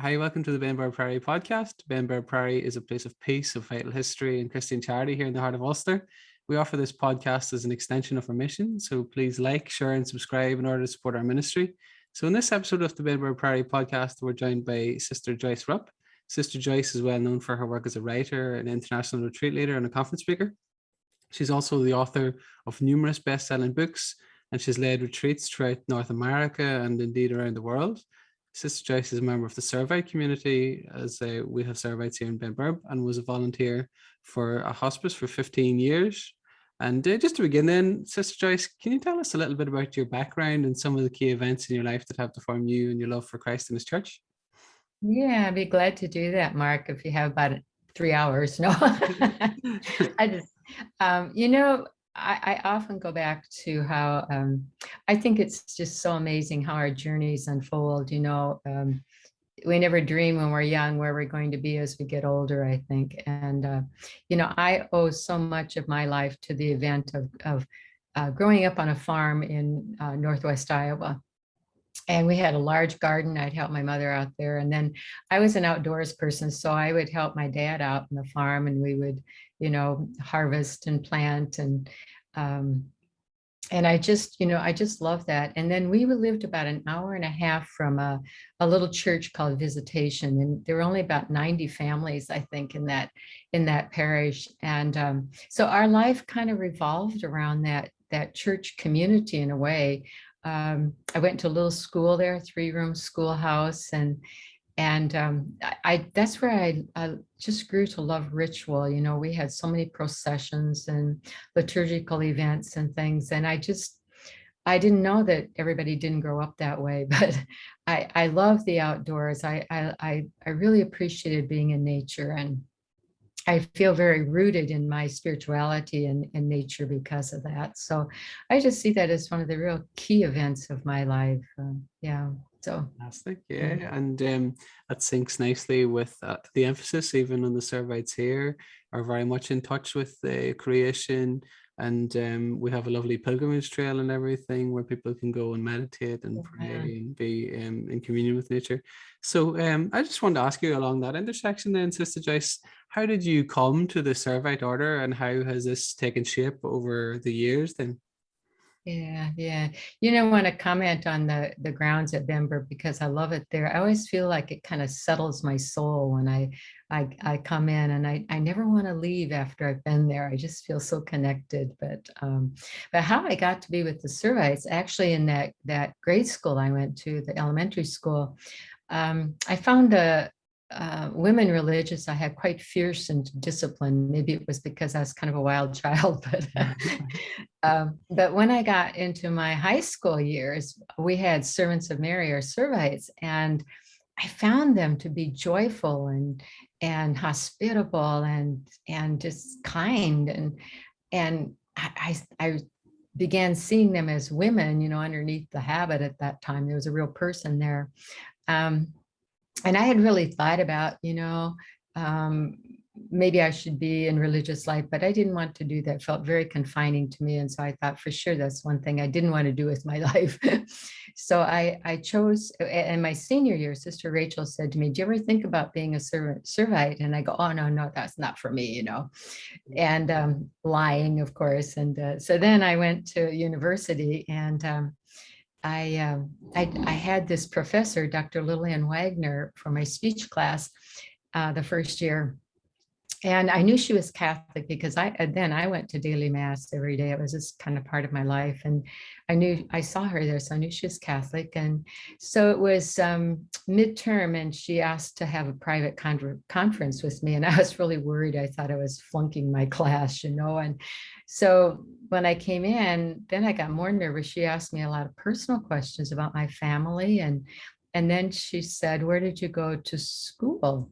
Hi, welcome to the M.R.E. podcast. M.R.E. is a place of peace, of vital history and Christian charity here in the heart of Ulster. We offer this podcast as an extension of our mission, so please like, share and subscribe in order to support our ministry. So in this episode of the M.R.E. podcast, we're joined by Sister Joyce Rupp. Sister Joyce is well known for her work as a writer, an international retreat leader and a conference speaker. She's also the author of numerous best-selling books, and she's led retreats throughout North America and indeed around the world. Sister Joyce is a member of the Servite community, as we have Servites here in Benburb, and was a volunteer for a hospice for 15 years. And just to begin then, Sister Joyce, can you tell us a little bit about your background and some of the key events in your life that have deformed you and your love for Christ and His church? Yeah, I'd be glad to do that, Mark, if you have about 3 hours. No, I just, I often go back to how I think it's just so amazing how our journeys unfold. We never dream when we're young where we're going to be as we get older, I think. And, I owe so much of my life to the event of growing up on a farm in Northwest Iowa. And we had a large garden. I'd help my mother out there. And then I was an outdoors person, so I would help my dad out on the farm, and we would, harvest and plant. And I just love that. And then we lived about an hour and a half from a little church called Visitation. And there were only about 90 families, I think, in that parish. And so our life kind of revolved around that church community in a way. I went to a little school there, 3-room schoolhouse, and that's where I just grew to love ritual. We had so many processions and liturgical events and things, and I didn't know that everybody didn't grow up that way, but I love the outdoors. I really appreciated being in nature, and I feel very rooted in my spirituality and nature because of that. So I just see that as one of the real key events of my life. So fantastic, yeah. And that syncs nicely with the emphasis, even on the Servites here, are very much in touch with the creation. And we have a lovely pilgrimage trail and everything where people can go and meditate and pray and be in communion with nature. So I just wanted to ask you along that intersection then, Sister Joyce, how did you come to the Servite order, and how has this taken shape over the years then? Yeah. I want to comment on the grounds at Benburb because I love it there. I always feel like it kind of settles my soul when I come in, and I never want to leave after I've been there. I just feel so connected. But how I got to be with the Servites, actually in that grade school I went to, the elementary school, I found women religious I had quite fierce and disciplined. Maybe it was because I was kind of a wild child, but when I got into my high school years, we had servants of Mary or Servites, and I found them to be joyful and hospitable and just kind, and I began seeing them as women, underneath the habit at that time. There was a real person there. And I had really thought about, maybe I should be in religious life, but I didn't want to do that. It felt very confining to me. And so I thought for sure that's one thing I didn't want to do with my life. So I chose, in my senior year, Sister Rachel said to me, do you ever think about being a Servite? And I go, oh, no, that's not for me, and lying, of course. And so then I went to university, and I had this professor, Dr. Lillian Wagner, for my speech class the first year. And I knew she was Catholic because I went to daily mass every day. It was just kind of part of my life. And I saw her there, so I knew she was Catholic. And so it was midterm, and she asked to have a private conference with me. And I was really worried. I thought I was flunking my class, And so when I came in, then I got more nervous. She asked me a lot of personal questions about my family. And then she said, where did you go to school?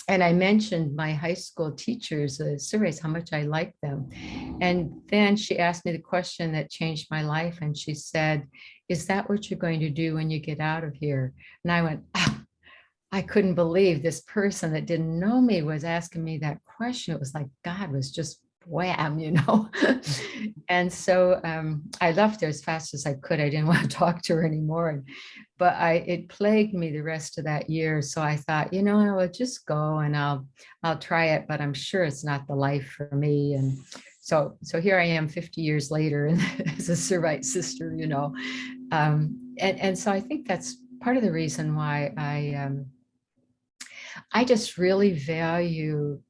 And I mentioned my high school teachers, the Servites, how much I liked them. And then she asked me the question that changed my life. And she said, is that what you're going to do when you get out of here? And I went, I couldn't believe this person that didn't know me was asking me that question. It was like God was just wham, And so I left her as fast as I could. I didn't want to talk to her anymore. But it plagued me the rest of that year. So I thought, I will just go and I'll try it, but I'm sure it's not the life for me. And so here I am 50 years later as a Servite sister, and so I think that's part of the reason why I just really value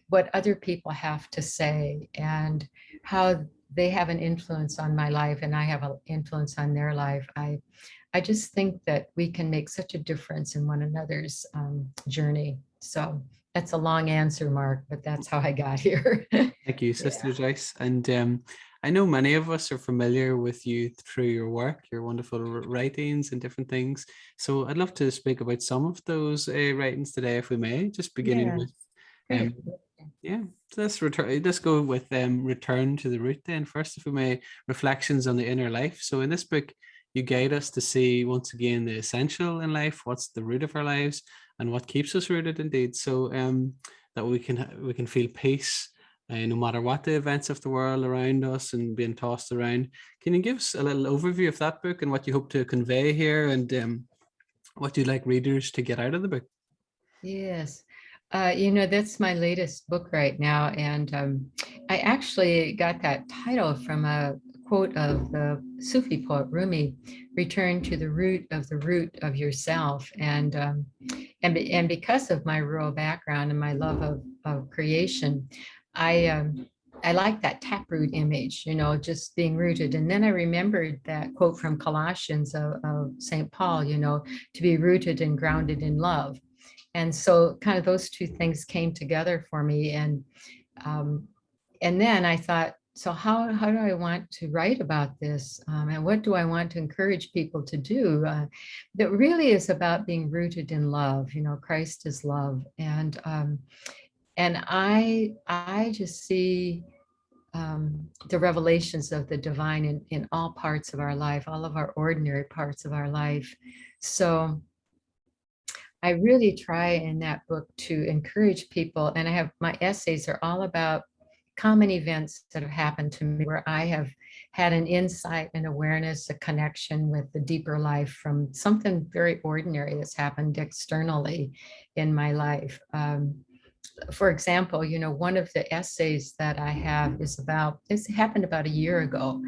what other people have to say and how they have an influence on my life and I have an influence on their life. I just think that we can make such a difference in one another's journey. So that's a long answer, Mark, but that's how I got here. Thank you, Sister Joyce. And I know many of us are familiar with you through your work, your wonderful writings and different things. So I'd love to speak about some of those writings today, if we may, just beginning with so let's go with Return to the Root then first, if we may. Reflections on the Inner Life. So in this book, you guide us to see once again the essential in life, what's the root of our lives, and what keeps us rooted indeed. So that we can feel peace no matter what the events of the world around us and being tossed around. Can you give us a little overview of that book and what you hope to convey here, and what you'd like readers to get out of the book? Yes. That's my latest book right now. And I actually got that title from a quote of the Sufi poet Rumi: return to the root of yourself. And because of my rural background and my love of creation, I like that taproot image, just being rooted. And then I remembered that quote from Colossians of St. Paul, to be rooted and grounded in love. And so kind of those two things came together for me. And then I thought, so how do I want to write about this? And what do I want to encourage people to do? That really is about being rooted in love. Christ is love. And I just see the revelations of the divine in all parts of our life, all of our ordinary parts of our life. So I really try in that book to encourage people, and I have my essays are all about common events that have happened to me where I have had an insight and awareness, a connection with the deeper life from something very ordinary that's happened externally in my life. For example, one of the essays that I have is about, this happened about a year ago,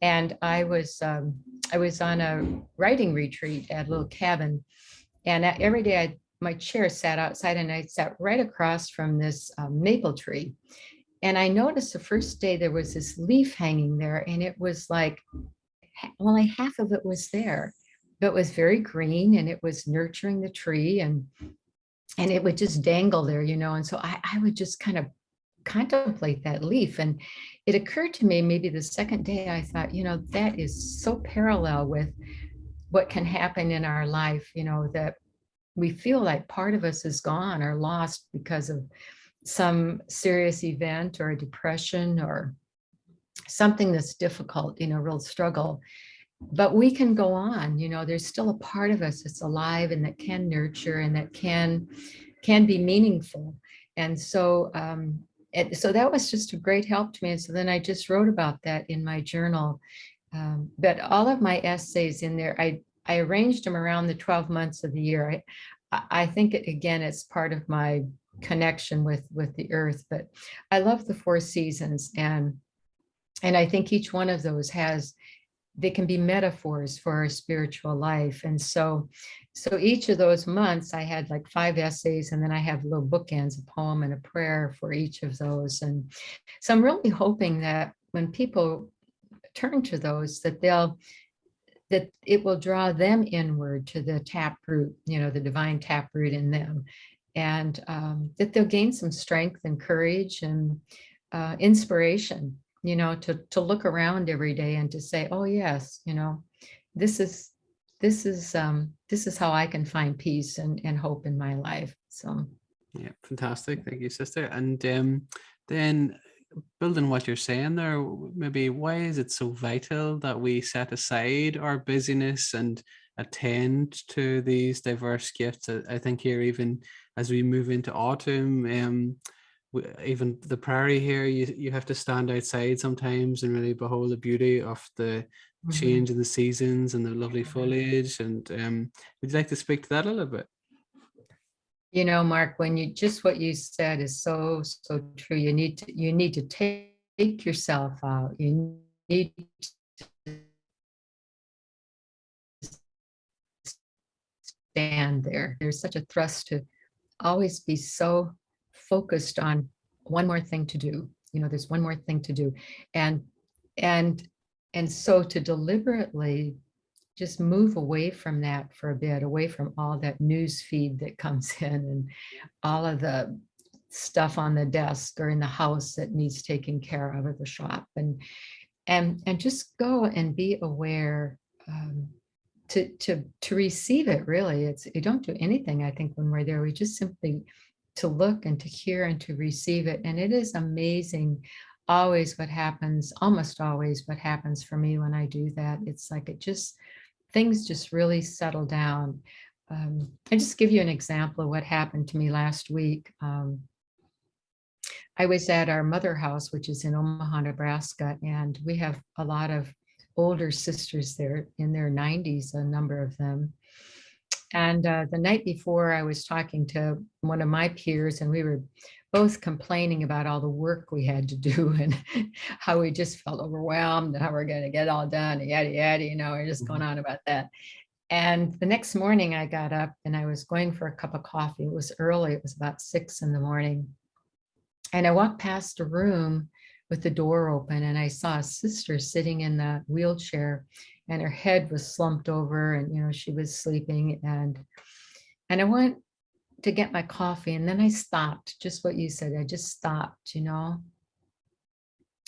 and I was on a writing retreat at a little cabin. And every day my chair sat outside and I sat right across from this maple tree. And I noticed the first day there was this leaf hanging there, and it was like, only half of it was there, but it was very green and it was nurturing the tree, and it would just dangle there, And so I would just kind of contemplate that leaf. And it occurred to me maybe the second day, I thought, that is so parallel with what can happen in our life, that we feel like part of us is gone or lost because of some serious event or a depression or something that's difficult, real struggle. But we can go on, there's still a part of us that's alive and that can nurture and that can be meaningful. And so so that was just a great help to me. And so then I just wrote about that in my journal. But all of my essays in there, I arranged them around the 12 months of the year. I think it's part of my connection with the earth, but I love the 4 seasons. And I think each one of those they can be metaphors for our spiritual life. And so each of those months I had like 5 essays, and then I have little bookends, a poem and a prayer for each of those. And so I'm really hoping that when people turn to those, that it will draw them inward to the taproot, the divine taproot in them, and that they'll gain some strength and courage and inspiration, to look around every day and to say, oh yes, this is how I can find peace and hope in my life. So yeah, fantastic. Thank you, sister. And then building what you're saying there, maybe why is it so vital that we set aside our busyness and attend to these diverse gifts? I think here, even as we move into autumn, even the prairie here, you have to stand outside sometimes and really behold the beauty of the Mhm. change in the seasons and the lovely foliage. And would you like to speak to that a little bit? You know, Mark, when you just what you said is so, so true. You need to take yourself out. You need to stand there. There's such a thrust to always be so focused on one more thing to do. You know, there's one more thing to do. And and and so to deliberately just move away from that for a bit, away from all that news feed that comes in and all of the stuff on the desk or in the house that needs taken care of at the shop, and just go and be aware, to receive it. Really, it's you don't do anything, I think, when we're there. We just simply to look and to hear and to receive it. And it is amazing always what happens, almost always what happens for me when I do that. It's like it just things just really settle down. I just give you an example of what happened to me last week. I was at our mother house, which is in Omaha, Nebraska, and we have a lot of older sisters there in their 90s, a number of them. And the night before, I was talking to one of my peers, and we were both complaining about all the work we had to do and how we just felt overwhelmed, how we're going to get all done, yada, yada, we're just going on about that. And the next morning, I got up and I was going for a cup of coffee. It was early, it was about 6 in the morning. And I walked past a room with the door open, and I saw a sister sitting in the wheelchair, and her head was slumped over, and she was sleeping. And I went to get my coffee, and then I stopped, just what you said. I just stopped, and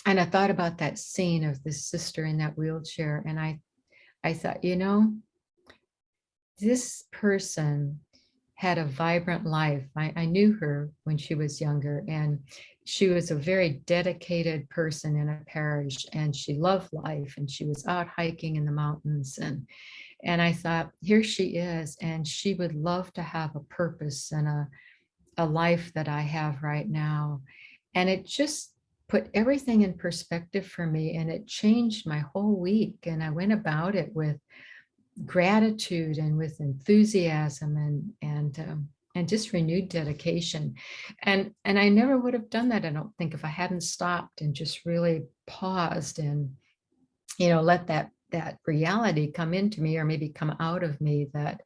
I thought about that scene of this sister in that wheelchair, and I thought, this person had a vibrant life. I knew her when she was younger, and she was a very dedicated person in a parish, and she loved life, and she was out hiking in the mountains. And I thought, here she is, and she would love to have a purpose and a life that I have right now. And it just put everything in perspective for me, and it changed my whole week. And I went about it with gratitude and with enthusiasm and just renewed dedication. And I never would have done that, I don't think, if I hadn't stopped and just really paused and let that reality come into me, or maybe come out of me, that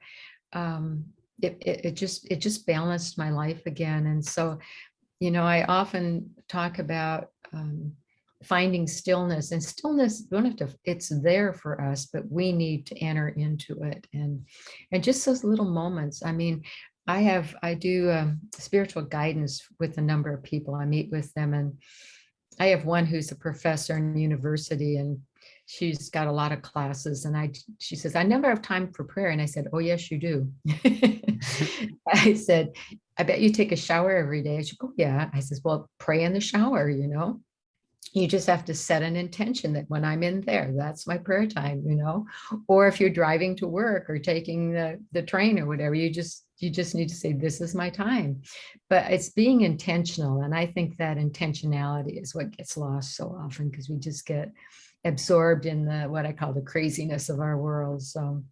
it just balanced my life again. And so I often talk about finding stillness, and stillness, don't have to, it's there for us, but we need to enter into it. And just those little moments. I mean, I do spiritual guidance with a number of people. I meet with them, and I have one who's a professor in university, and she's got a lot of classes, and she says, I never have time for prayer. And I said, oh yes, you do. I said, I bet you take a shower every day. She goes, oh yeah. I says, well, pray in the shower. You just have to set an intention that when I'm in there, that's my prayer time. Or if you're driving to work or taking the train or whatever, you just need to say, this is my time. But it's being intentional. And I think that intentionality is what gets lost so often, because we just get absorbed in what I call the craziness of our world. So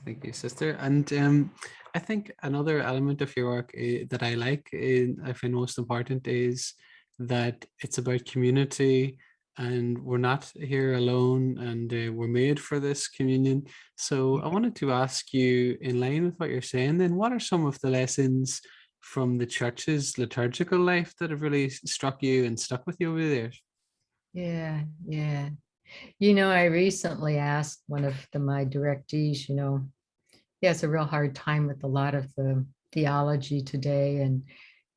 Thank you, sister. And I think another element of your work that I like, I find most important, is that it's about community, and we're not here alone, and we're made for this communion. So I wanted to ask you, in line with what you're saying, then, what are some of the lessons from the church's liturgical life that have really struck you and stuck with you over there? yeah. I recently asked one of my directees, he has a real hard time with a lot of the theology today. And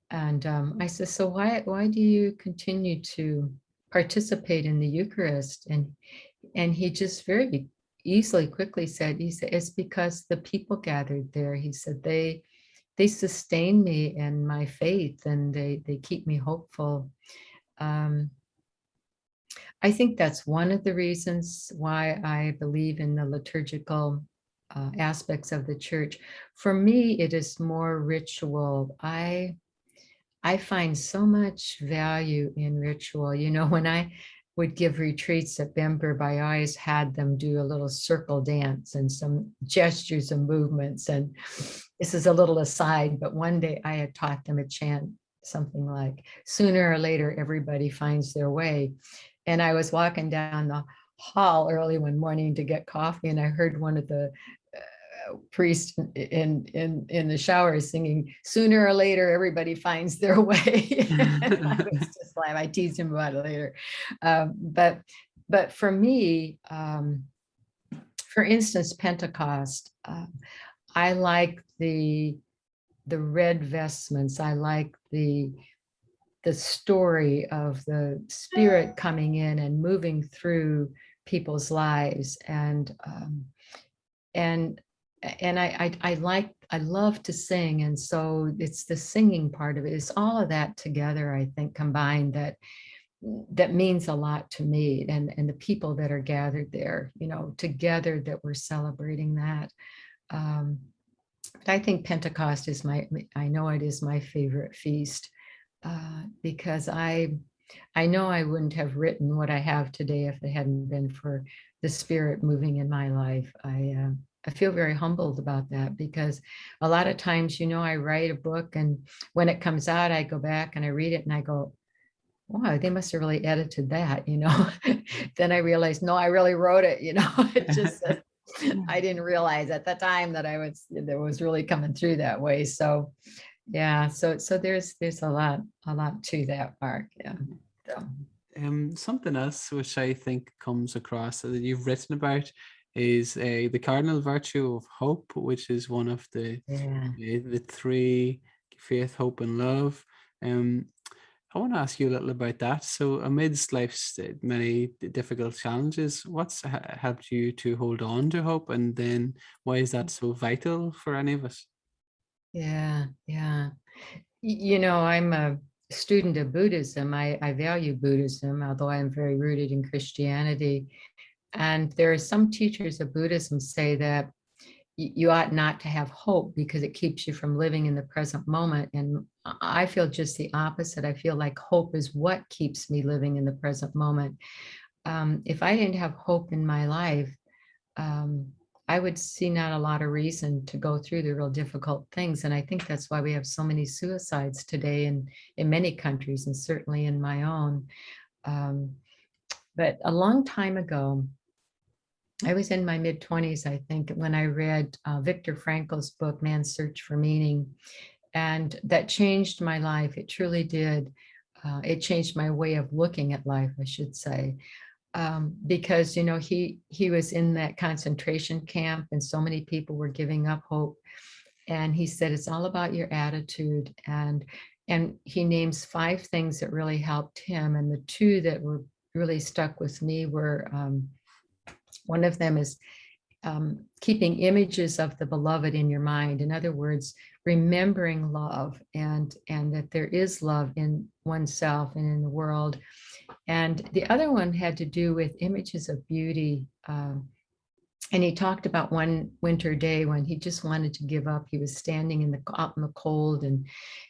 I said, so why do you continue to participate in the Eucharist? And he just very easily, quickly said, it's because the people gathered there. He said, they sustain me in my faith, and they keep me hopeful. I think that's one of the reasons why I believe in the liturgical aspects of the church. For me, it is more ritual. I I find so much value in ritual. You know, when I would give retreats at Bember, I always had them do a little circle dance and some gestures and movements. And this is a little aside, but one day I had taught them a chant, something like, sooner or later, everybody finds their way. And I was walking down the hall early one morning to get coffee, and I heard one of the priest in the shower singing, sooner or later everybody finds their way. I was just like, I teased him about it later. But for me, for instance, Pentecost, I like the red vestments. I like the story of the Spirit coming in and moving through people's lives. And I love to sing. And so it's the singing part of it. It's all of that together, I think, combined, that means a lot to me, and the people that are gathered there, you know, together, that we're celebrating that. But I think Pentecost is I know it is my favorite feast, because I know I wouldn't have written what I have today if it hadn't been for the Spirit moving in my life. I feel very humbled about that, because a lot of times, you know, I write a book, and when it comes out, I go back and I read it and I go, wow, they must have really edited that, you know. Then I realized, no, I really wrote it, you know. It just, I didn't realize at the time that that was really coming through that way. So yeah, so there's a lot to that, Mark. Yeah. So. Something else which I think comes across that you've written about is the cardinal virtue of hope, which is one of the three: faith, hope, and love. I want to ask you a little about that. So amidst life's many difficult challenges, what's helped you to hold on to hope? And then why is that so vital for any of us? Yeah. You know, I'm a student of Buddhism. I value Buddhism, although I'm very rooted in Christianity. And there are some teachers of Buddhism say that you ought not to have hope because it keeps you from living in the present moment. And I feel just the opposite. I feel like hope is what keeps me living in the present moment. If I didn't have hope in my life, I would see not a lot of reason to go through the real difficult things. And I think that's why we have so many suicides today in many countries, and certainly in my own. But a long time ago, I was in my mid-20s, I think, when I read Viktor Frankl's book, Man's Search for Meaning. And that changed my life. It truly did. It changed my way of looking at life, I should say. Because, you know, he was in that concentration camp, and so many people were giving up hope. And he said, it's all about your attitude. And he names 5 things that really helped him. And the 2 that were really stuck with me were, one of them is keeping images of the beloved in your mind. In other words, remembering love, and that there is love in oneself and in the world. And the other one had to do with images of beauty. And he talked about one winter day when he just wanted to give up. He was standing out in the cold, and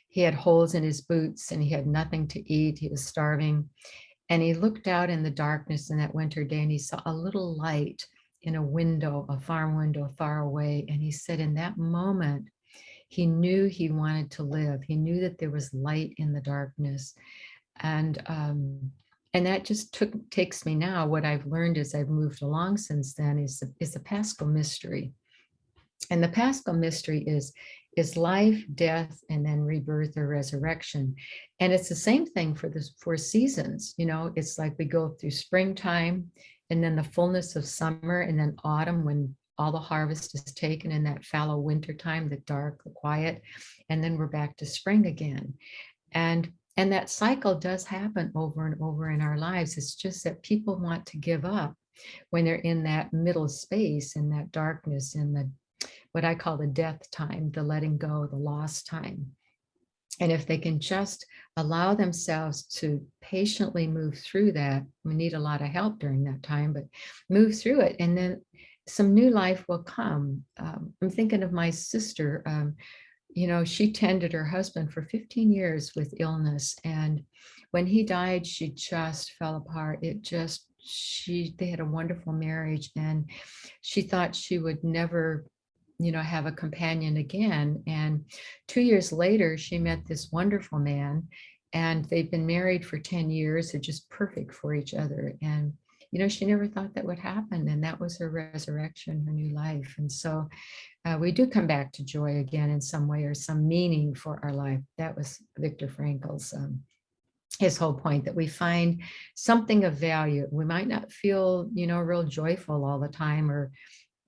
he had holes in his boots, and he had nothing to eat. He was starving. And he looked out in the darkness in that winter day, and he saw a little light in a window, a farm window far away. And he said in that moment, he knew he wanted to live. He knew that there was light in the darkness. And that just takes me now. What I've learned as I've moved along since then is the Paschal mystery. And the Paschal mystery is life, death, and then rebirth or resurrection. And it's the same thing for the 4 seasons. You know, it's like we go through springtime, and then the fullness of summer, and then autumn when all the harvest is taken, in that fallow winter time, the dark, the quiet, and then we're back to spring again. And that cycle does happen over and over in our lives. It's just that people want to give up when they're in that middle space, in that darkness, in the what I call the death time, the letting go, the lost time. And if they can just allow themselves to patiently move through that, we need a lot of help during that time, but move through it, and then some new life will come. I'm thinking of my sister. she tended her husband for 15 years with illness. And when he died, she just fell apart. They had a wonderful marriage, and she thought she would never, have a companion again. And 2 years later, she met this wonderful man, and they've been married for 10 years. They're just perfect for each other. And, she never thought that would happen. And that was her resurrection, her new life. And so we do come back to joy again in some way, or some meaning for our life. That was Viktor Frankl's his whole point, that we find something of value. We might not feel, real joyful all the time, or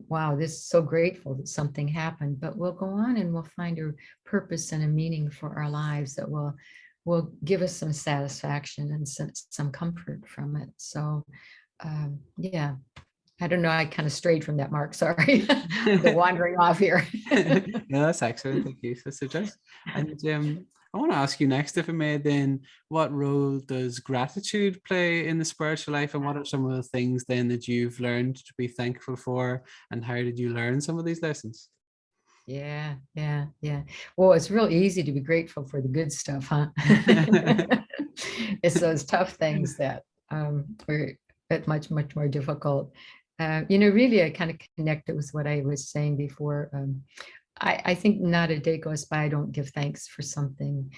wow, this is so grateful that something happened, but we'll go on and we'll find a purpose and a meaning for our lives that will give us some satisfaction and some comfort from it. So yeah, I don't know. I kind of strayed from that, Mark. Sorry, the wandering off here. No, that's excellent. Thank you, Sister Joyce. And I want to ask you next, if I may, then, what role does gratitude play in the spiritual life, and what are some of the things then that you've learned to be thankful for, and how did you learn some of these lessons? Yeah. Well, it's real easy to be grateful for the good stuff, huh? It's those tough things that are much more difficult. Really, I kind of connect it with what I was saying before. I think not a day goes by I don't give thanks for something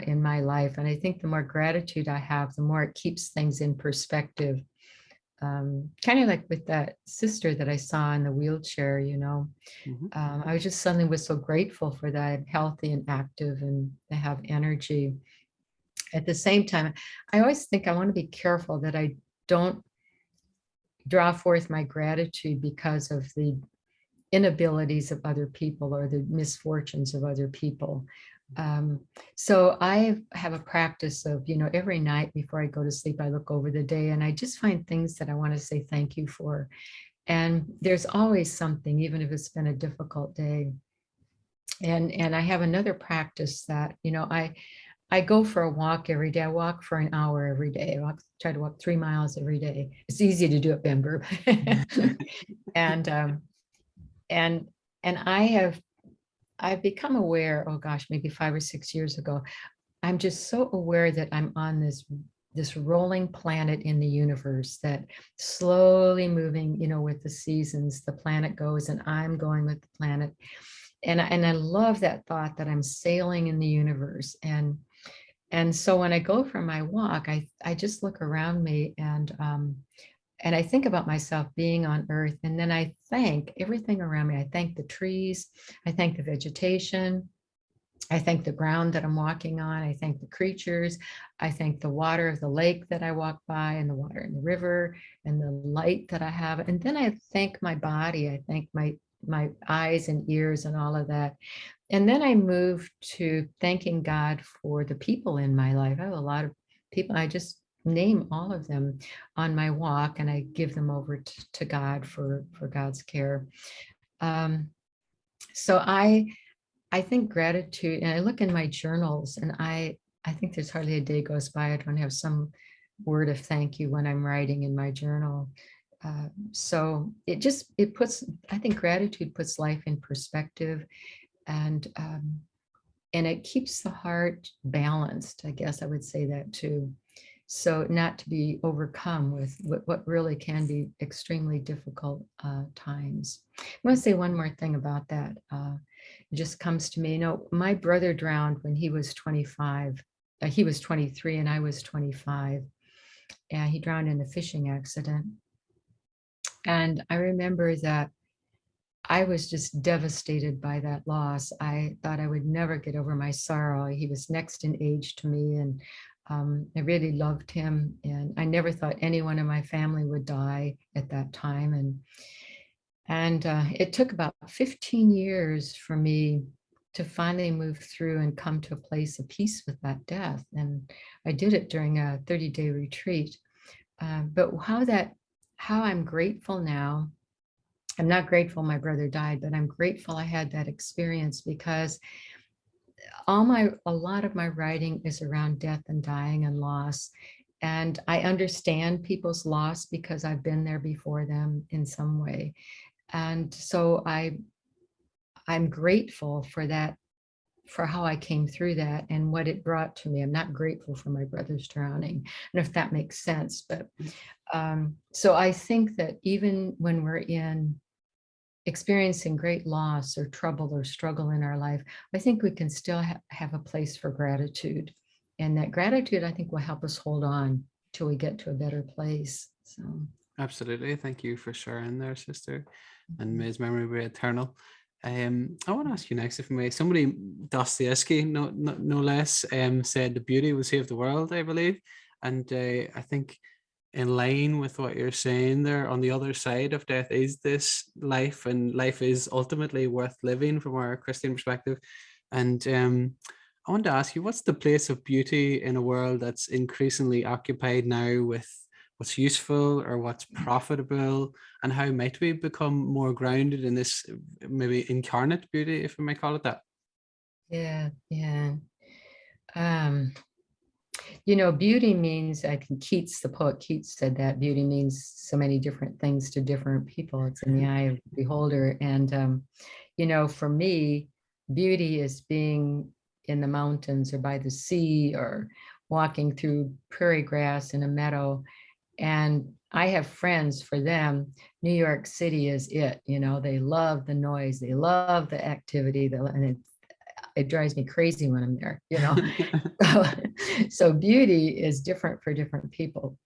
in my life. And I think the more gratitude I have, the more it keeps things in perspective. Kind of like with that sister that I saw in the wheelchair, I was just suddenly was so grateful for that. I'm healthy and active and I have energy. At the same time, I always think I want to be careful that I don't draw forth my gratitude because of the inabilities of other people or the misfortunes of other people. So I have a practice of, every night before I go to sleep, I look over the day and I just find things that I want to say thank you for. And there's always something, even if it's been a difficult day. And I have another practice that, I go for a walk every day. I walk for an hour every day. Try to walk 3 miles every day. It's easy to do at Bamberg. and I've become aware, oh gosh, maybe 5 or 6 years ago, I'm just so aware that I'm on this rolling planet in the universe, that slowly moving, with the seasons, the planet goes and I'm going with the planet. And I love that thought that I'm sailing in the universe. And so when I go for my walk, I just look around me and I think about myself being on earth, and then I thank everything around me. I thank the trees, I thank the vegetation, I thank the ground that I'm walking on, I thank the creatures, I thank the water of the lake that I walk by, and the water in the river, and the light that I have. And then I thank my body, I thank my eyes and ears and all of that. And then I move to thanking God for the people in my life. I have a lot of people. I just name all of them on my walk, and I give them over to God for God's care. So I think gratitude, and I look in my journals, and I think there's hardly a day goes by I don't have some word of thank you when I'm writing in my journal. So I think gratitude puts life in perspective, and it keeps the heart balanced. I guess I would say that too. So not to be overcome with what really can be extremely difficult times. I want to say one more thing about that. It just comes to me. My brother drowned when he was 25. He was 23 and I was 25. And he drowned in a fishing accident. And I remember that I was just devastated by that loss. I thought I would never get over my sorrow. He was next in age to me, and I really loved him. And I never thought anyone in my family would die at that time. And it took about 15 years for me to finally move through and come to a place of peace with that death. And I did it during a 30-day retreat. But how I'm grateful now. I'm not grateful my brother died, but I'm grateful I had that experience, because a lot of my writing is around death and dying and loss. And I understand people's loss because I've been there before them in some way. And so I'm grateful for that for how I came through that and what it brought to me. I'm not grateful for my brother's drowning, and if that makes sense. But so I think that even when we're experiencing great loss or trouble or struggle in our life, I think we can still have a place for gratitude. And that gratitude, I think, will help us hold on till we get to a better place. So Absolutely. Thank you for sharing there, sister. And may his memory be eternal. I want to ask you next, if I may. Somebody, Dostoevsky, no less, said the beauty will save the world, I believe. And I think in line with what you're saying there, on the other side of death is this life, and life is ultimately worth living from our Christian perspective. And I want to ask you, what's the place of beauty in a world that's increasingly occupied now with what's useful or what's profitable, and how might we become more grounded in this maybe incarnate beauty, if we may call it that? yeah. Um, beauty means, I think Keats, the poet Keats, said that beauty means so many different things to different people. It's in the eye of the beholder. And, for me, beauty is being in the mountains or by the sea or walking through prairie grass in a meadow. And I have friends, for them, New York City is it. They love the noise, they love the activity, and it drives me crazy when I'm there. So beauty is different for different people.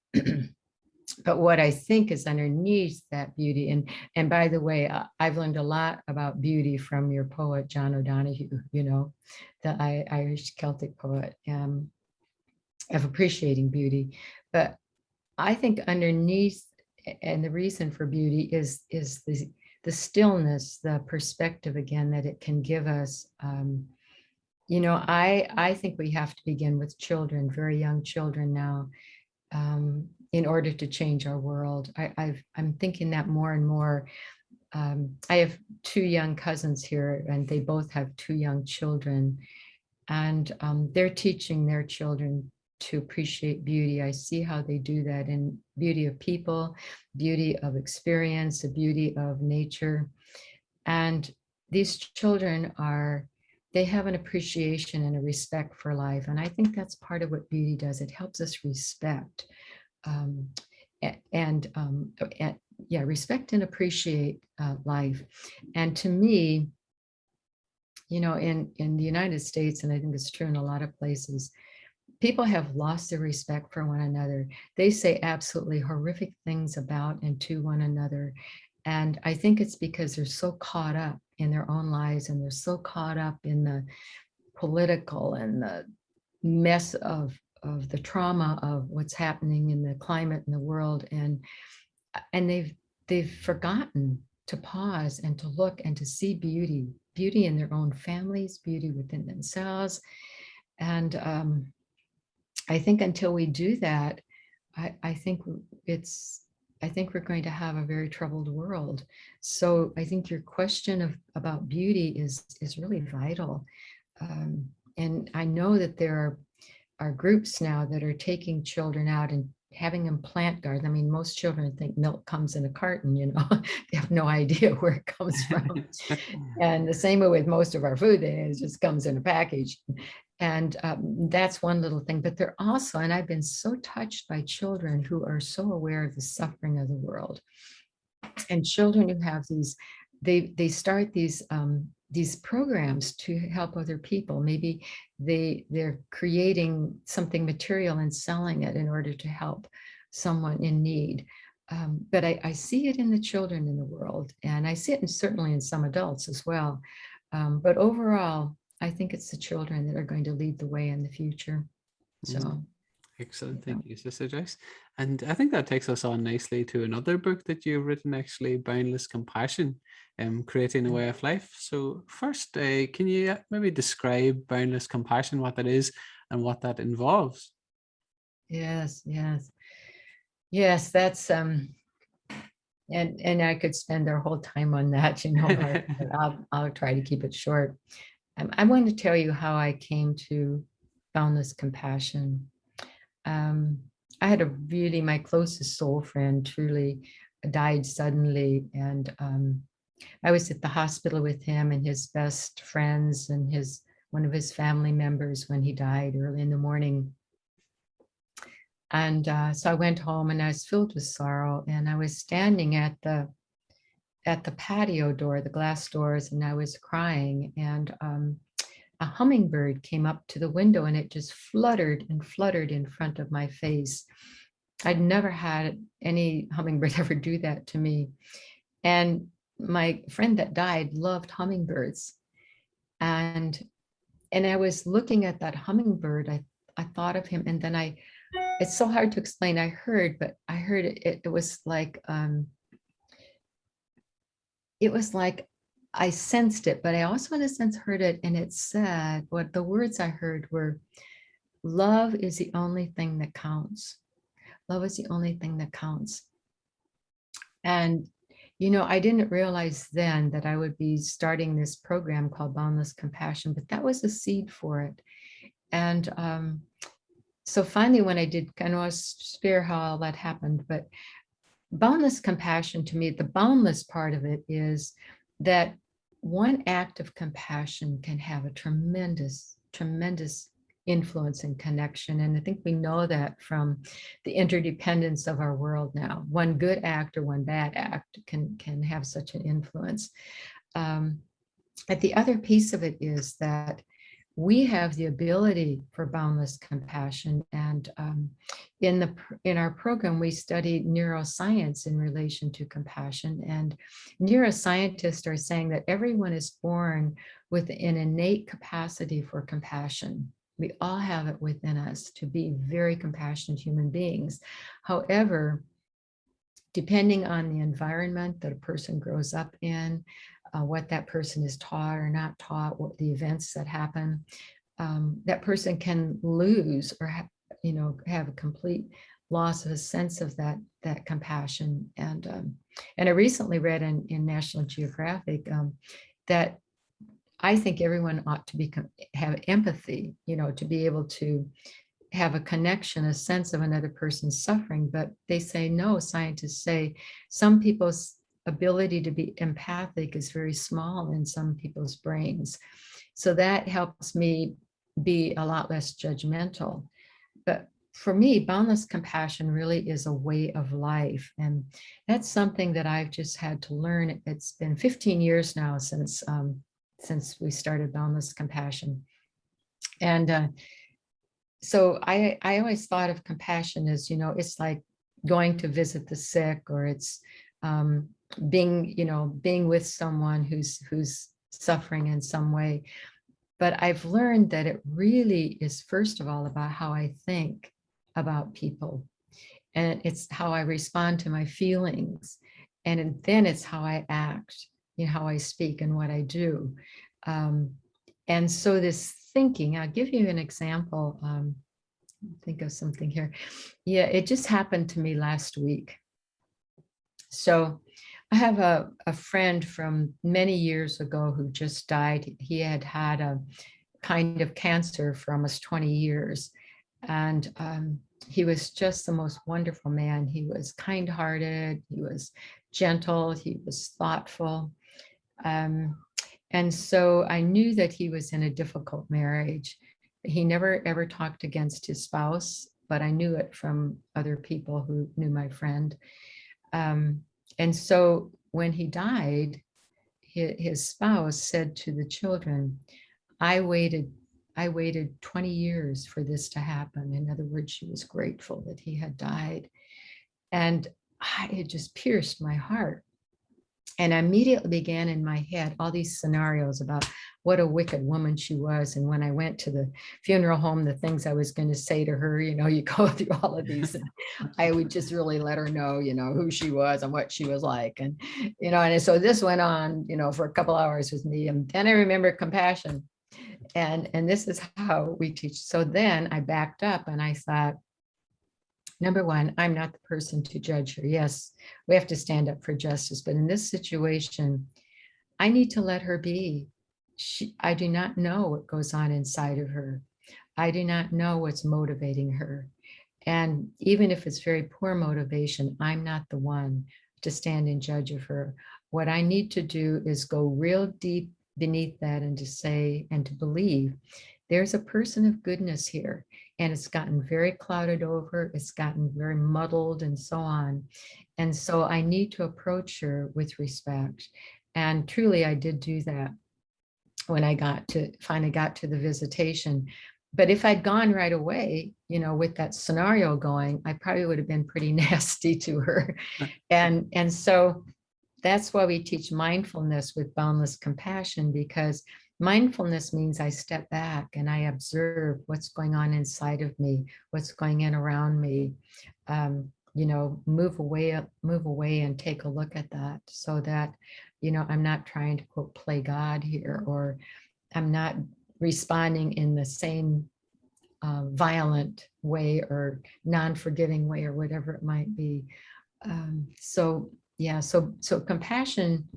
But what I think is underneath that beauty, and by the way, I've learned a lot about beauty from your poet, John O'Donohue, the Irish Celtic poet, of appreciating beauty. But I think underneath, and the reason for beauty is the stillness, the perspective, again, that it can give us. I think we have to begin with children, very young children now, in order to change our world. I'm thinking that more and more. I have two young cousins here, and they both have two young children, and they're teaching their children to appreciate beauty. I see how they do that in beauty of people, beauty of experience, the beauty of nature. And these children they have an appreciation and a respect for life. And I think that's part of what beauty does. It helps us respect respect and appreciate life. And to me, in the United States, and I think it's true in a lot of places, people have lost their respect for one another. They say absolutely horrific things about and to one another. And I think it's because they're so caught up in their own lives, and they're so caught up in the political and the mess of the trauma of what's happening in the climate in the world. And they've forgotten to pause and to look and to see beauty in their own families, beauty within themselves. And I think until we do that, I think we're going to have a very troubled world. So I think your question about beauty is really vital. And I know that there are groups now that are taking children out and having them plant gardens. I mean, most children think milk comes in a carton, they have no idea where it comes from. And the same way with most of our food, it just comes in a package. And that's one little thing. But they're also, and I've been so touched by children who are so aware of the suffering of the world. And children who have they start these programs to help other people. Maybe they're creating something material and selling it in order to help someone in need. But I see it in the children in the world, and I see it certainly in some adults as well. But overall, I think it's the children that are going to lead the way in the future. So. Excellent. Thank you, Sister Joyce. And I think that takes us on nicely to another book that you've written, actually, Boundless Compassion, Creating a Way of Life. So first, can you maybe describe Boundless Compassion, what that is and what that involves? Yes. That's and I could spend our whole time on that, but I'll try to keep it short. I want to tell you how I came to Boundless Compassion. I had my closest soul friend truly died suddenly. And I was at the hospital with him and his best friends and one of his family members when he died early in the morning. And so I went home and I was filled with sorrow, and I was standing at the patio door, the glass doors, and I was crying, and a hummingbird came up to the window and it just fluttered and fluttered in front of my face. I'd never had any hummingbird ever do that to me. And my friend that died loved hummingbirds. And I was looking at that hummingbird. I thought of him, and then it's so hard to explain. I heard it was like I sensed it, but I also in a sense heard it, and it said, what the words I heard were, love is the only thing that counts. Love is the only thing that counts. And, I didn't realize then that I would be starting this program called Boneless Compassion, but that was a seed for it. And so finally, when I did, I know I spare how all that happened, but Boundless Compassion, to me, the boundless part of it is that one act of compassion can have a tremendous, tremendous influence and connection. And I think we know that from the interdependence of our world now. One good act or one bad act can have such an influence. But the other piece of it is that we have the ability for boundless compassion. And in our program, we study neuroscience in relation to compassion. And neuroscientists are saying that everyone is born with an innate capacity for compassion. We all have it within us to be very compassionate human beings. However, depending on the environment that a person grows up in, what that person is taught or not taught, what the events that happen, that person can lose or have a complete loss of a sense of that compassion. And I recently read in National Geographic that I think everyone ought to have empathy, to be able to have a connection, a sense of another person's suffering. But they say no. Scientists say some people's ability to be empathic is very small in some people's brains. So that helps me be a lot less judgmental. But for me, boundless compassion really is a way of life. And that's something that I've just had to learn. It's been 15 years now since we started Boundless Compassion. And so I always thought of compassion as, it's like going to visit the sick, or it's being with someone who's suffering in some way. But I've learned that it really is, first of all, about how I think about people. And it's how I respond to my feelings. And then it's how I act, how I speak and what I do. And so this thinking, I'll give you an example. Think of something here. Yeah, it just happened to me last week. So I have a friend from many years ago who just died. He had a kind of cancer for almost 20 years. And he was just the most wonderful man. He was kind-hearted, he was gentle, he was thoughtful. And so I knew that he was in a difficult marriage. He never ever talked against his spouse, but I knew it from other people who knew my friend. And so when he died, his spouse said to the children, I waited 20 years for this to happen. In other words, she was grateful that he had died. And it just pierced my heart. And I immediately began in my head all these scenarios about what a wicked woman she was. And when I went to the funeral home, the things I was going to say to her, you go through all of these. And I would just really let her know, who she was and what she was like. And, and so this went on, for a couple hours with me. And then I remember compassion. And this is how we teach. So then I backed up and I thought, number one, I'm not the person to judge her. Yes, we have to stand up for justice. But in this situation, I need to let her be. I do not know what goes on inside of her. I do not know what's motivating her. And even if it's very poor motivation, I'm not the one to stand in judge of her. What I need to do is go real deep beneath that and to say and to believe there's a person of goodness here. And it's gotten very clouded over, it's gotten very muddled and so on. And so I need to approach her with respect. And truly, I did do that when I finally got to the visitation. But if I'd gone right away, with that scenario going, I probably would have been pretty nasty to her. And so that's why we teach mindfulness with Boneless Compassion, because mindfulness means I step back and I observe what's going on inside of me, what's going on around me. Move away and take a look at that, so that, I'm not trying to quote play God here, or I'm not responding in the same violent way or non-forgiving way or whatever it might be. So compassion,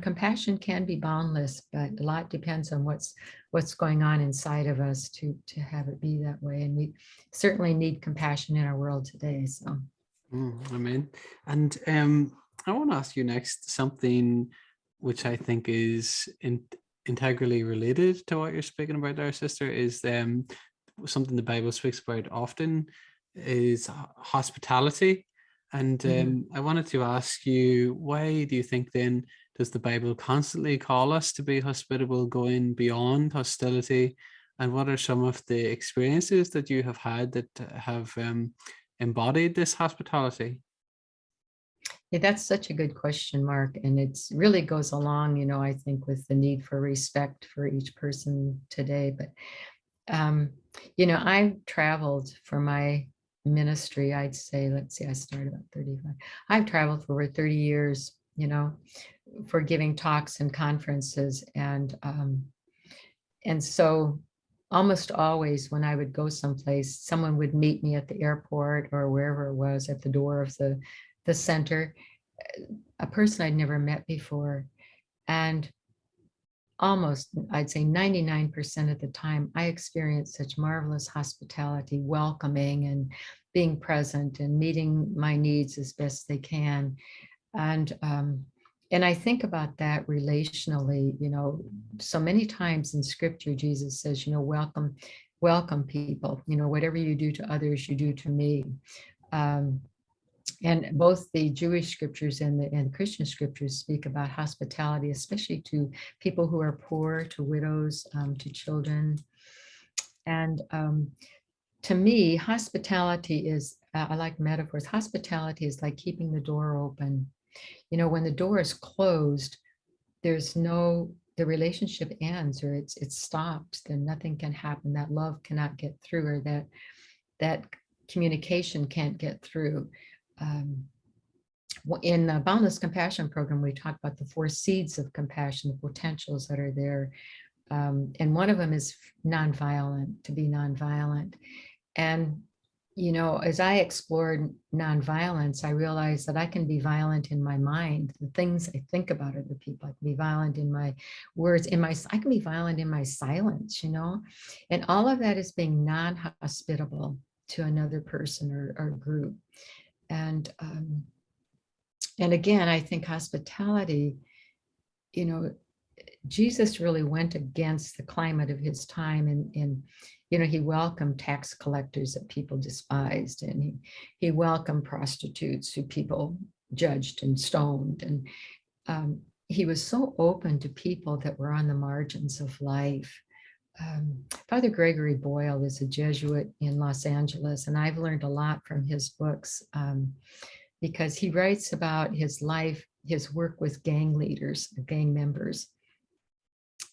compassion can be boundless, but a lot depends on what's going on inside of us to have it be that way. And we certainly need compassion in our world today. So. Amen. And I want to ask you next something which I think is integrally related to what you're speaking about there, sister, is something the Bible speaks about often is hospitality. And I wanted to ask you, why do you think then does the Bible constantly call us to be hospitable, going beyond hostility? And what are some of the experiences that you have had that have embodied this hospitality? Yeah, that's such a good question, Mark. And it really goes along, I think, with the need for respect for each person today. But, I've traveled for my ministry, I'd say, let's see, I started about 35. I've traveled for over 30 years, for giving talks and conferences. And so almost always when I would go someplace, someone would meet me at the airport or wherever it was, at the door of the center, a person I'd never met before. And almost, I'd say 99% of the time, I experienced such marvelous hospitality, welcoming and being present and meeting my needs as best they can. And I think about that relationally, so many times in scripture, Jesus says, welcome people, whatever you do to others, you do to me. And both the Jewish scriptures and the Christian scriptures speak about hospitality, especially to people who are poor, to widows, to children. And to me, hospitality is, I like metaphors. Hospitality is like keeping the door open. When the door is closed, the relationship ends, or it's stopped, then nothing can happen. That love cannot get through, or that communication can't get through. In the Boneless Compassion program, we talk about the 4 seeds of compassion, the potentials that are there. And one of them is nonviolent, to be nonviolent. And, as I explored nonviolence, I realized that I can be violent in my mind, the things I think about other people. I can be violent in my words, I can be violent in my silence, and all of that is being non-hospitable to another person or group. And again, I think hospitality, Jesus really went against the climate of his time, and he welcomed tax collectors that people despised, and he welcomed prostitutes who people judged and stoned, and he was so open to people that were on the margins of life. Father Gregory Boyle is a Jesuit in Los Angeles, and I've learned a lot from his books, because he writes about his life, his work with gang leaders, gang members.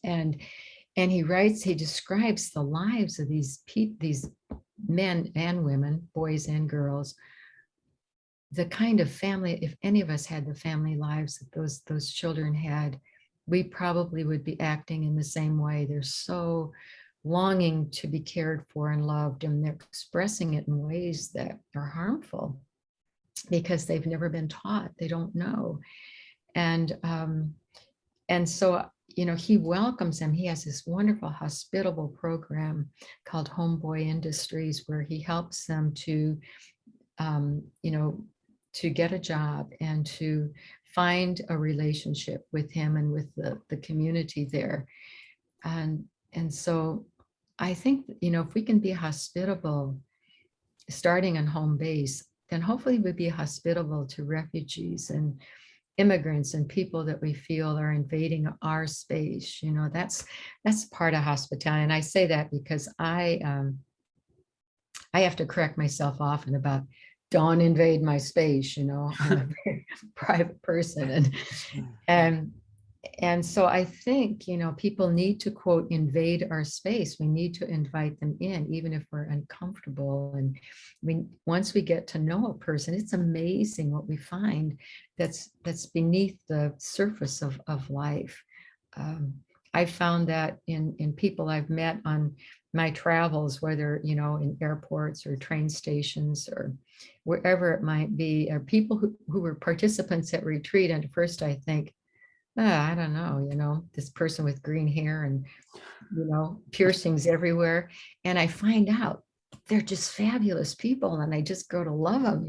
And he describes the lives of these men and women, boys and girls, the kind of family, if any of us had the family lives that those children had, we probably would be acting in the same way. They're so longing to be cared for and loved, and they're expressing it in ways that are harmful because they've never been taught, they don't know. And so, he welcomes them. He has this wonderful hospitable program called Homeboy Industries, where he helps them to, to get a job and to find a relationship with him and with the community there. And so I think, if we can be hospitable starting in home base, then hopefully we'll be hospitable to refugees and immigrants and people that we feel are invading our space. That's part of hospitality. And I say that because I have to correct myself often about don't invade my space. I'm a very private person. And so I think, people need to, quote, invade our space. We need to invite them in, even if we're uncomfortable. And once we get to know a person, it's amazing what we find that's beneath the surface of life. I found that in people I've met on my travels, whether, in airports or train stations or wherever it might be, or people who were participants at retreat. And at first I think, I don't know, this person with green hair and, piercings everywhere. And I find out they're just fabulous people and I just grow to love them,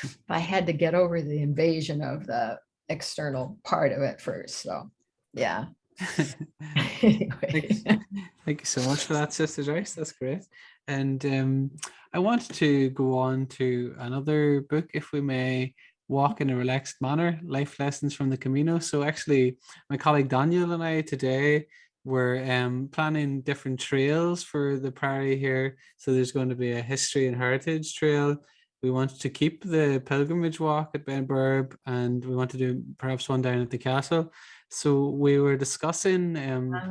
if I had to get over the invasion of the external part of it first. So, yeah. Anyway. Thank you so much for that, Sister Joyce. That's great. And I wanted to go on to another book, if we may. Walk in a Relaxed Manner, Life Lessons from the Camino. So actually, my colleague Daniel and I today were planning different trails for the Prairie here. So there's going to be a history and heritage trail. We wanted to keep the pilgrimage walk at Ben-Burb, and we want to do perhaps one down at the castle. So we were discussing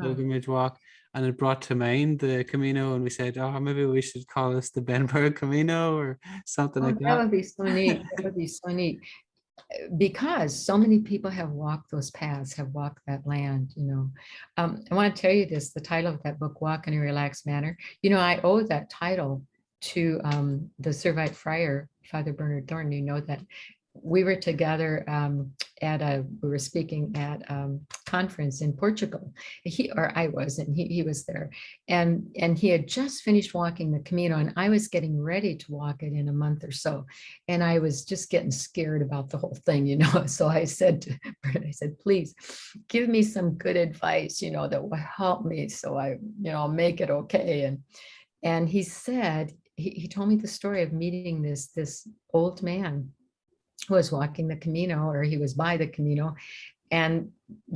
pilgrimage walk, and it brought to mind the Camino, and we said, maybe we should call this the Ben-Burb Camino or something like that. That would be so neat. That would be so neat. Because so many people have walked those paths, have walked that land, I want to tell you this, the title of that book, Walk in a Relaxed Manner. I owe that title to the Servite friar, Father Bernard Thorne. That we were together we were speaking at a conference in Portugal. I was, and he was there. And he had just finished walking the Camino, and I was getting ready to walk it in a month or so. And I was just getting scared about the whole thing, So I said to Bernard, please give me some good advice, that will help me so I'll make it okay. And he said, he told me the story of meeting this old man who was walking the Camino, or he was by the Camino. And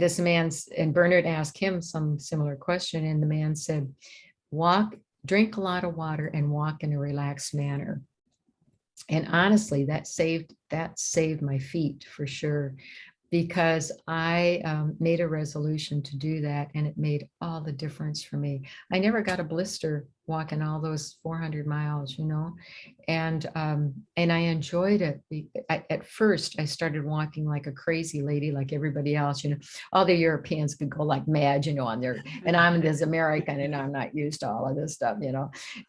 and Bernard asked him some similar question. And the man said, drink a lot of water and walk in a relaxed manner. And honestly, that saved my feet for sure, because I made a resolution to do that, and it made all the difference for me. I never got a blister walking all those 400 miles, and I enjoyed it. At first, I started walking like a crazy lady, like everybody else. All the Europeans could go like mad, on their, and I'm this American, and I'm not used to all of this stuff,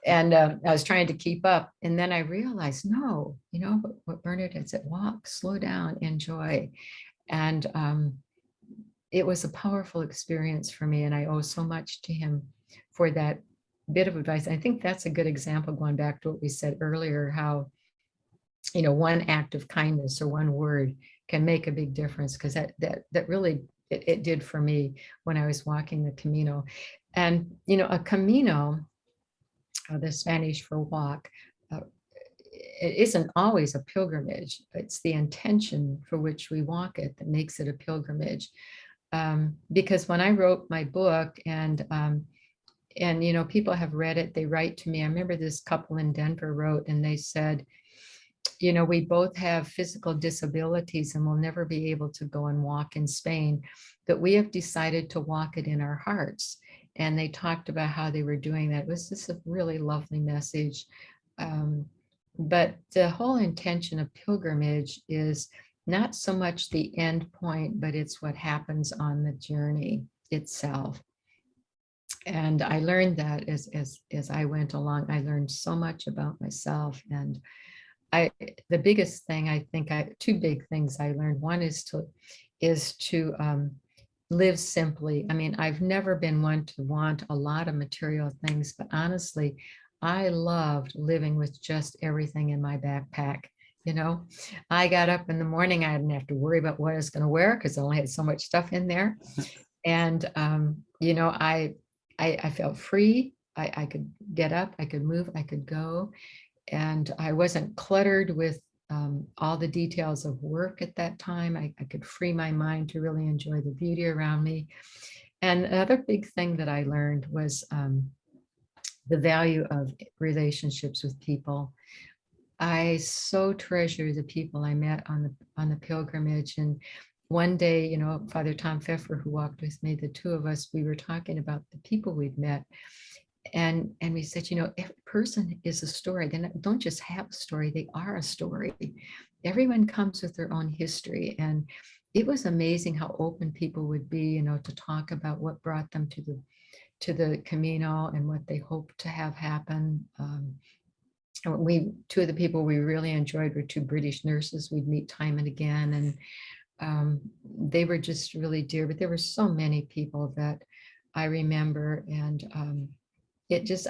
And I was trying to keep up, and then I realized, no, what Bernard had said: walk, slow down, enjoy. And it was a powerful experience for me, and I owe so much to him for that bit of advice. I think that's a good example, going back to what we said earlier, how, one act of kindness or one word can make a big difference, because that really, it did for me when I was walking the Camino. And, a Camino, the Spanish for walk, it isn't always a pilgrimage. It's the intention for which we walk it that makes it a pilgrimage. Because when I wrote my book, and people have read it, they write to me. I remember this couple in Denver wrote, and they said, we both have physical disabilities and will never be able to go and walk in Spain, but we have decided to walk it in our hearts. And they talked about how they were doing that. It was just a really lovely message. But the whole intention of pilgrimage is not so much the end point, but it's what happens on the journey itself. And I learned that as I went along. I learned so much about myself. And the biggest thing, I think, two big things I learned. One is to live simply. I mean, I've never been one to want a lot of material things, but honestly, I loved living with just everything in my backpack You know, I got up in the morning, I didn't have to worry about what I was going to wear because I only had so much stuff in there. And, you know, I felt free. I could get up, I could move, I could go. And I wasn't cluttered with all the details of work at that time. I could free my mind to really enjoy the beauty around me. And another big thing that I learned was the value of relationships with people. I so treasure the people I met on the pilgrimage. And one day, you know, Father Tom Pfeffer, who walked with me, the two of us, we were talking about the people we'd met. And we said, you know, every person is a story. They don't just have a story, they are a story. Everyone comes with their own history. And it was amazing how open people would be, you know, to talk about what brought them to the Camino and what they hoped to have happen. Two of the people we really enjoyed were two British nurses we'd meet time and again, and they were just really dear. But there were so many people that I remember, and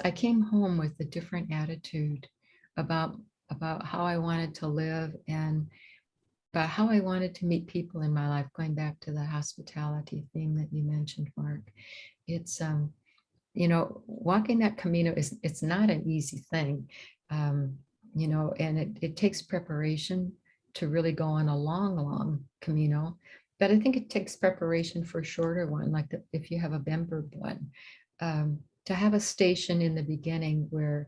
I came home with a different attitude about how I wanted to live and about how I wanted to meet people in my life. Going back to the hospitality theme that you mentioned, Mark, it's you know, walking that Camino it's not an easy thing. You know, and it takes preparation to really go on a long Camino. But I think it takes preparation for a shorter one, like if you have a Bember one, to have a station in the beginning where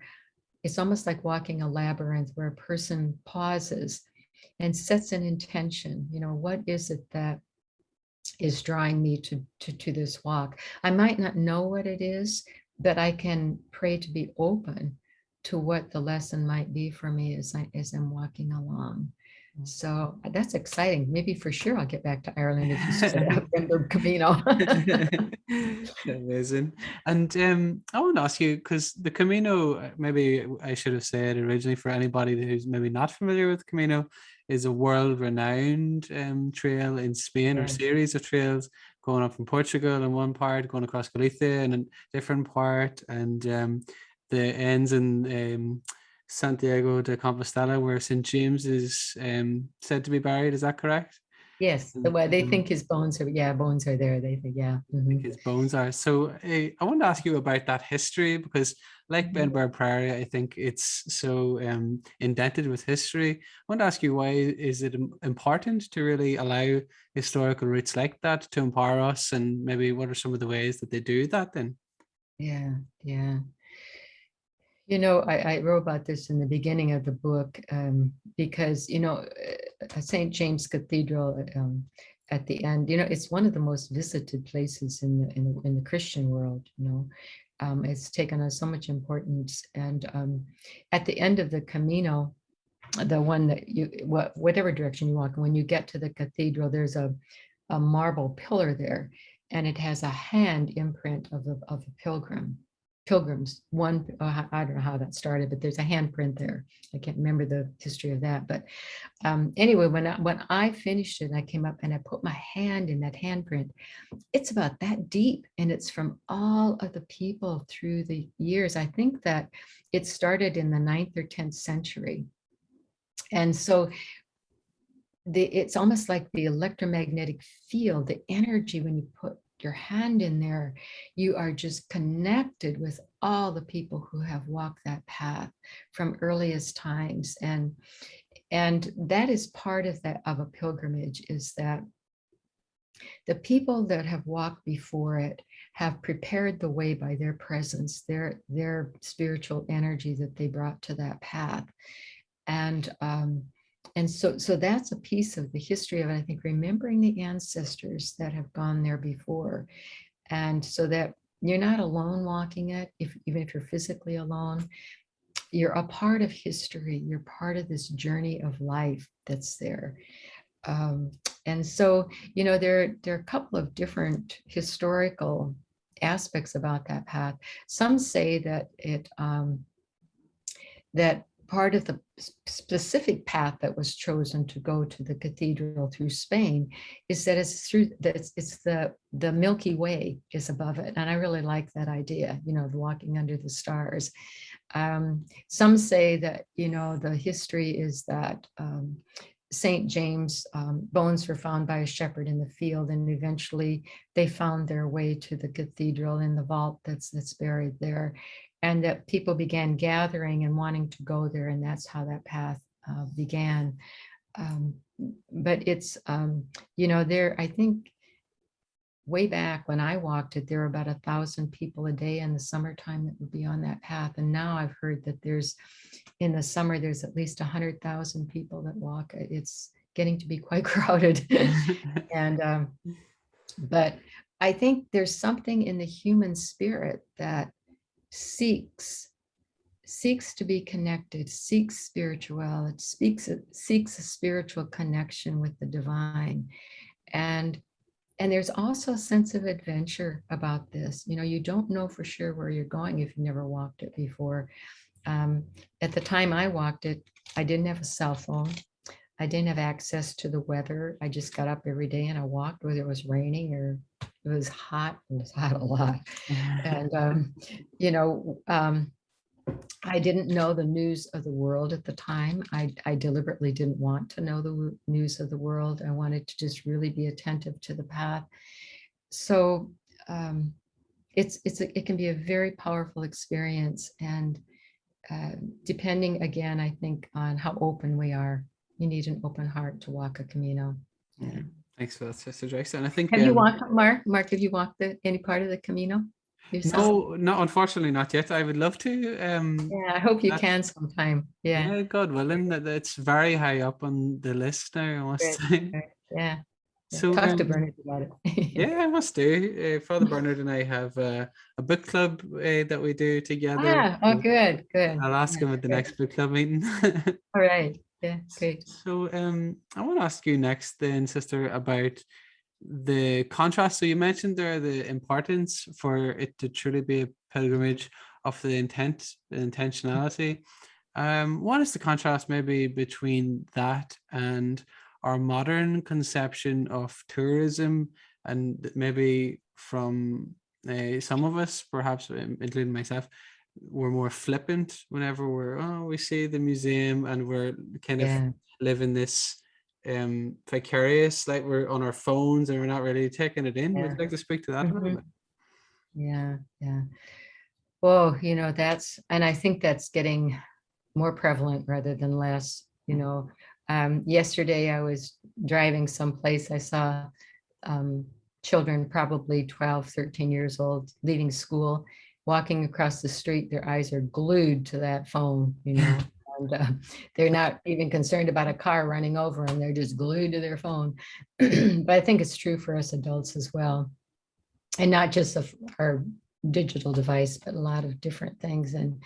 it's almost like walking a labyrinth where a person pauses and sets an intention. You know, what is it that is drawing me to this walk? I might not know what it is, but I can pray to be open to what the lesson might be for me as I'm walking along. So that's exciting. Maybe for sure I'll get back to Ireland if you set up Bember Camino. Amazing. And I want to ask you, because the Camino, maybe I should have said originally for anybody who's maybe not familiar with Camino, is a world-renowned trail in Spain, or series of trails going up from Portugal in one part, going across Galicia in a different part, and the ends in Santiago de Compostela, where St. James is said to be buried. Is that correct? Yes, the way they think his bones are, bones are there. They think, I think his bones are. So I want to ask you about that history, because like Benbar Prairie, I think it's so indented with history. I want to ask you, why is it important to really allow historical roots like that to empower us, and maybe what are some of the ways that they do that then? Yeah. You know, I wrote about this in the beginning of the book because, you know, St. James Cathedral at the end, you know, it's one of the most visited places in the Christian world. You know, it's taken on so much importance. And at the end of the Camino, the one that whatever direction you walk, when you get to the cathedral, there's a marble pillar there, and it has a hand imprint of a pilgrims. One, I don't know how that started, but there's a handprint there. I can't remember the history of that. But anyway, when I finished it, I came up and I put my hand in that handprint. It's about that deep, and it's from all of the people through the years. I think that it started in the 9th or 10th century. And so it's almost like the electromagnetic field, the energy, when you put your hand in there, you are just connected with all the people who have walked that path from earliest times. And that is part of a pilgrimage, is that the people that have walked before it have prepared the way by their presence, their spiritual energy that they brought to that path. And so that's a piece of the history of it, I think, remembering the ancestors that have gone there before. And so that you're not alone walking it, even if you're physically alone, you're a part of history. You're part of this journey of life that's there. And so, you know, there are a couple of different historical aspects about that path. Some say that that part of the specific path that was chosen to go to the cathedral through Spain is that it's through that it's the Milky Way is above it. And I really like that idea, the walking under the stars. Some say that, the history is that St. James' bones were found by a shepherd in the field, and eventually they found their way to the cathedral in the vault that's buried there, and that people began gathering and wanting to go there, and that's how that path began. But it's, there, I think, way back when I walked it, there were about 1,000 people a day in the summertime that would be on that path. And now I've heard that in the summer, there's at least 100,000 people that walk. It's getting to be quite crowded. And, but I think there's something in the human spirit that seeks to be connected, seeks spirituality, seeks a spiritual connection with the divine. And there's also a sense of adventure about this. You don't know for sure where you're going if you never walked it before. At the time I walked it, I didn't have a cell phone. I didn't have access to the weather. I just got up every day and I walked, whether it was raining or it was hot. It was hot a lot. And, I didn't know the news of the world at the time. I deliberately didn't want to know the news of the world. I wanted to just really be attentive to the path. So it can be a very powerful experience. And depending, again, I think, on how open we are, you need an open heart to walk a Camino. Yeah. Thanks for that, Sister Joyce. And I think have you walked, Mark? Mark, have you walked any part of the Camino yourself? No, unfortunately not yet. I would love to. Yeah, I hope you can sometime. Yeah, God willing. That's very high up on the list now, I must say. Yeah. So talk to Bernard about it. Yeah, I must do. Father Bernard and I have a book club that we do together. Good. I'll ask him at the next book club meeting. All right. Yeah, great. So I want to ask you next then, Sister, about the contrast. So you mentioned there the importance for it to truly be a pilgrimage of the intentionality. What is the contrast maybe between that and our modern conception of tourism, and maybe from some of us, perhaps including myself, we're more flippant whenever we see the museum and we're kind of living this vicarious, like we're on our phones and we're not really taking it in. Would you like to speak to that a little bit? Yeah. Well, and I think that's getting more prevalent rather than less. Yesterday I was driving someplace. I saw children, probably 12, 13 years old, leaving school, walking across the street. Their eyes are glued to that phone, and they're not even concerned about a car running over them. They're just glued to their phone. But I think it's true for us adults as well, and not just our digital device, but a lot of different things. And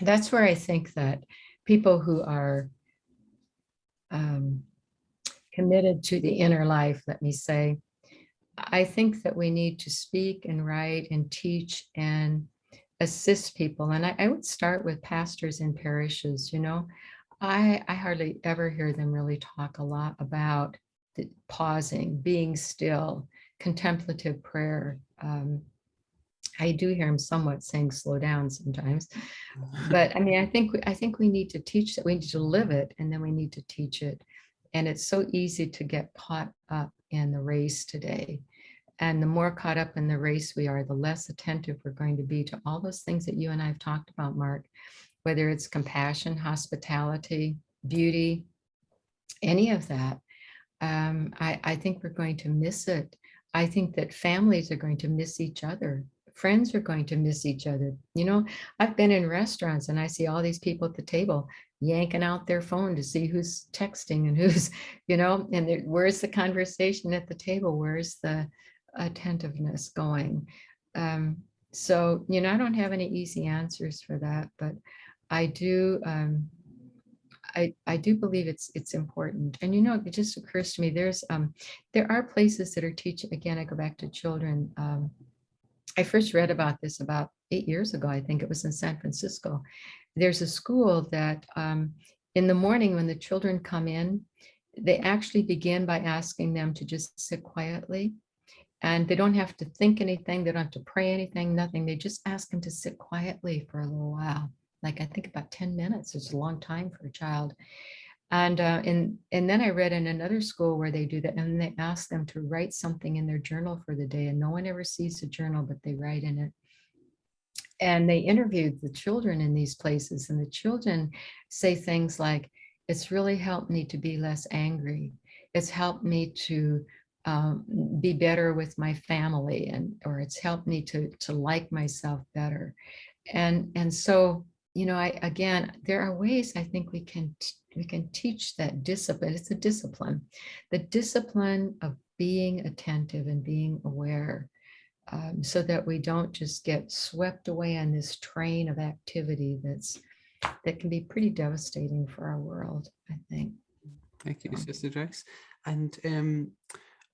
that's where I think that people who are committed to the inner life, let me say, I think that we need to speak and write and teach and assist people. And I would start with pastors in parishes. I hardly ever hear them really talk a lot about pausing, being still, contemplative prayer. I do hear him somewhat saying slow down sometimes, but I mean, I think we need to teach that. We need to live it, and then we need to teach it. And it's so easy to get caught up in the race today. And the more caught up in the race we are, the less attentive we're going to be to all those things that you and I have talked about, Mark, whether it's compassion, hospitality, beauty, any of that. I think we're going to miss it. I think that families are going to miss each other. Friends are going to miss each other. I've been in restaurants and I see all these people at the table yanking out their phone to see who's texting and who's, and where's the conversation at the table? Where's the attentiveness going? So, I don't have any easy answers for that, but I do, I do believe it's important. And, it just occurs to me, there are places that are teaching, again, I go back to children. I first read about this about 8 years ago. I think it was in San Francisco. there's a school that in the morning when the children come in, they actually begin by asking them to just sit quietly. And they don't have to think anything. They don't have to pray anything, nothing. They just ask them to sit quietly for a little while. Like I think about 10 minutes. It's a long time for a child. And then I read in another school where they do that, and they ask them to write something in their journal for the day. And no one ever sees the journal, but they write in it. And they interviewed the children in these places, and the children say things like, it's really helped me to be less angry. It's helped me to be better with my family, and or it's helped me to like myself better. And so, you know, again, there are ways I think we can teach that discipline. It's a discipline, the discipline of being attentive and being aware, so that we don't just get swept away on this train of activity that can be pretty devastating for our world, I think. Thank you, Sister Joyce. And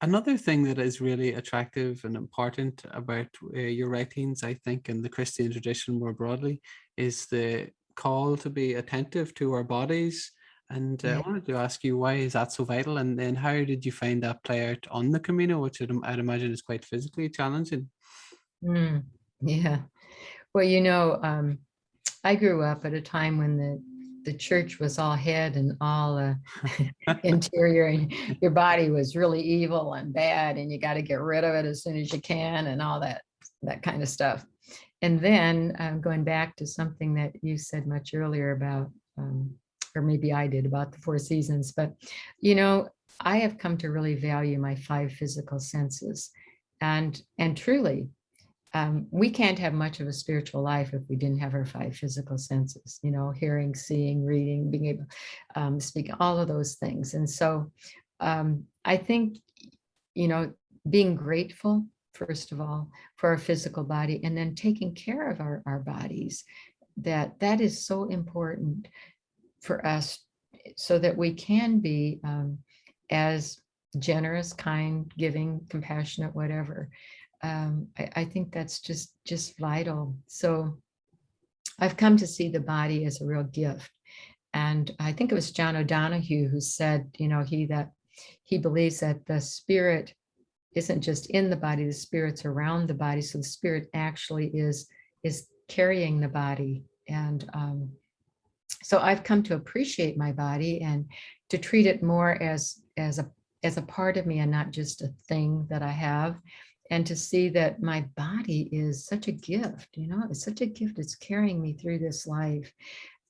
another thing that is really attractive and important about your writings, I think, in the Christian tradition more broadly, is the call to be attentive to our bodies. And I wanted to ask you, why is that so vital? And then how did you find that play out on the Camino, which I'd imagine is quite physically challenging? Yeah. Well, you know, I grew up at a time when the church was all head and all interior, and your body was really evil and bad, and you got to get rid of it as soon as you can, and all that kind of stuff. And then going back to something that you said much earlier about, or maybe I did, about the 4 seasons, but you know, I have come to really value my 5 physical senses, and truly, we can't have much of a spiritual life if we didn't have our 5 physical senses, you know, hearing, seeing, reading, being able speak, all of those things. And so I think, you know, being grateful, first of all, for our physical body, and then taking care of our bodies, that is so important for us, so that we can be as generous, kind, giving, compassionate, whatever. I think that's just vital. So I've come to see the body as a real gift. And I think it was John O'Donohue who said, you know, he believes that the spirit isn't just in the body, the spirit's around the body. So the spirit actually is carrying the body. And so I've come to appreciate my body and to treat it more as a part of me and not just a thing that I have. And to see that my body is such a gift, you know, it's such a gift. It's carrying me through this life.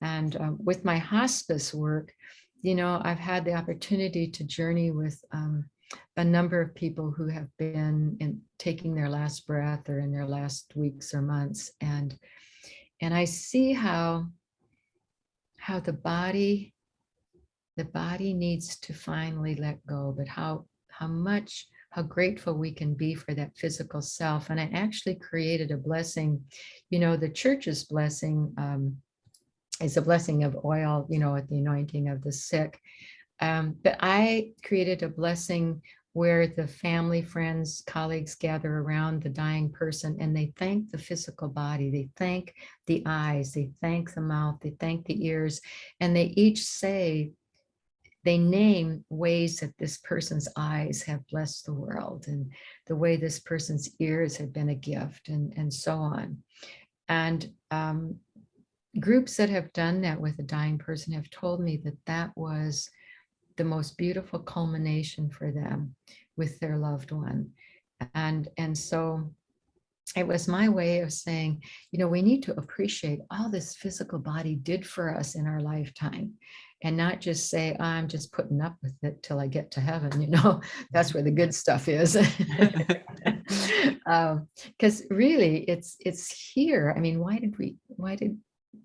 And with my hospice work, you know, I've had the opportunity to journey with a number of people who have been taking their last breath or in their last weeks or months. And I see how the body needs to finally let go, but how grateful we can be for that physical self. And I actually created a blessing, you know, the church's blessing is a blessing of oil, you know, at the anointing of the sick. But I created a blessing where the family, friends, colleagues gather around the dying person and they thank the physical body, they thank the eyes, they thank the mouth, they thank the ears, and they each say, they name ways that this person's eyes have blessed the world, and the way this person's ears have been a gift, and so on. And groups that have done that with a dying person have told me that that was the most beautiful culmination for them with their loved one. And so it was my way of saying, you know, we need to appreciate all this physical body did for us in our lifetime, and not just say, oh, I'm just putting up with it till I get to heaven, you know, that's where the good stuff is. Because really it's here. I mean, why did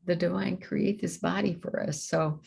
the divine create this body for us? So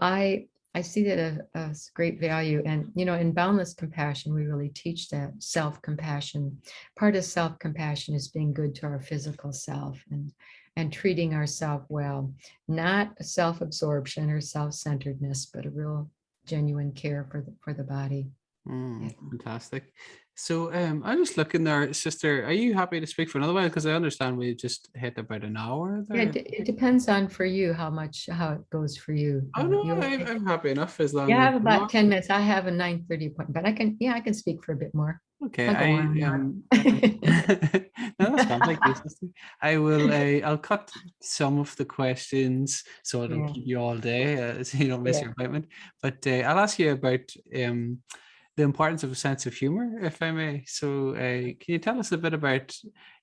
I see that as great value. And, you know, in Boundless Compassion, we really teach that self-compassion. Part of self-compassion is being good to our physical self and treating ourselves well, not self-absorption or self-centeredness, but a real genuine care for the body. Yeah. Fantastic. So I'm just looking there, sister. Are you happy to speak for another while? Because I understand we just hit about an hour Yeah, there. it depends on for you how it goes for you. Oh no, You okay? I'm happy enough as Yeah, long I as have about 10 minutes. I have a 9:30 appointment, but I can speak for a bit more. okay. I'll go on I and no, that's fine. Thank you, on. sister. I will. I'll cut some of the questions so I don't Yeah, keep you all day, so you don't miss yeah. your appointment. But I'll ask you about the importance of a sense of humor, if I may. So, can you tell us a bit about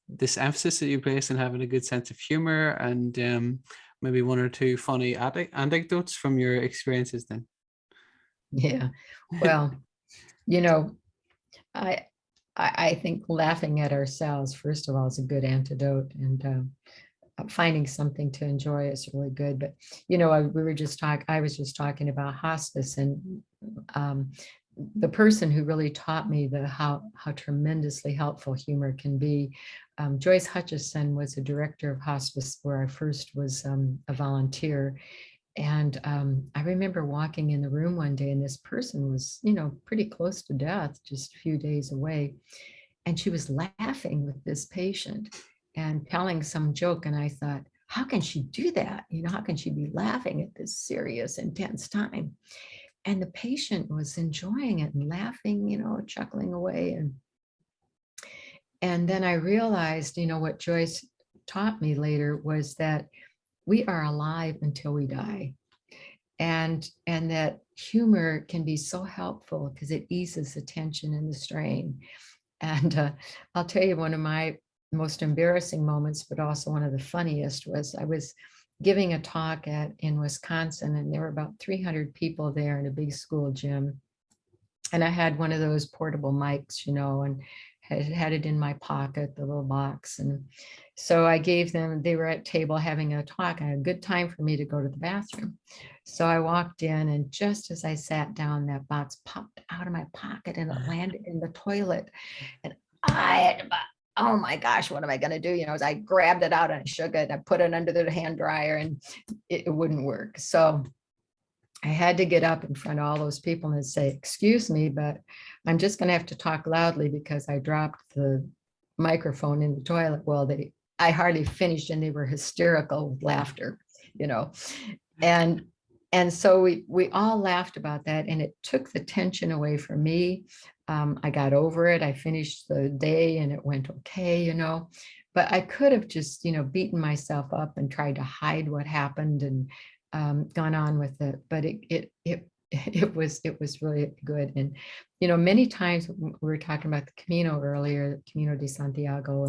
this emphasis that you place on having a good sense of humor, and maybe one or two funny anecdotes from your experiences then? Yeah. Well, you know, I I think laughing at ourselves, first of all, is a good antidote, and finding something to enjoy is really good. But I was just talking about hospice, and um, the person who really taught me how tremendously helpful humor can be. Joyce Hutchison was a director of hospice where I first was a volunteer. And I remember walking in the room one day, and this person was, pretty close to death, just a few days away. And she was laughing with this patient and telling some joke. And I thought, how can she do that? How can she be laughing at this serious, intense time? And the patient was enjoying it and laughing, chuckling away. And then I realized, what Joyce taught me later was that we are alive until we die, and that humor can be so helpful because it eases the tension and the strain. And I'll tell you, one of my most embarrassing moments, but also one of the funniest, was I was giving a talk in Wisconsin, and there were about 300 people there in a big school gym. And I had one of those portable mics, and had it in my pocket, the little box. And so I gave them, they were at table having a talk, and a good time for me to go to the bathroom. So I walked in, and just as I sat down, that box popped out of my pocket and it landed in the toilet. And I had, oh my gosh, what am I going to do? As I grabbed it out and I shook it, I put it under the hand dryer, and it wouldn't work. So I had to get up in front of all those people and say, excuse me, but I'm just going to have to talk loudly because I dropped the microphone in the toilet. Well, I hardly finished, and they were hysterical with laughter, you know. And so we all laughed about that, and it took the tension away from me. I got over it. I finished the day and it went okay, but I could have just, beaten myself up and tried to hide what happened and gone on with it. But it was really good. And, many times we were talking about the Camino earlier, Camino de Santiago,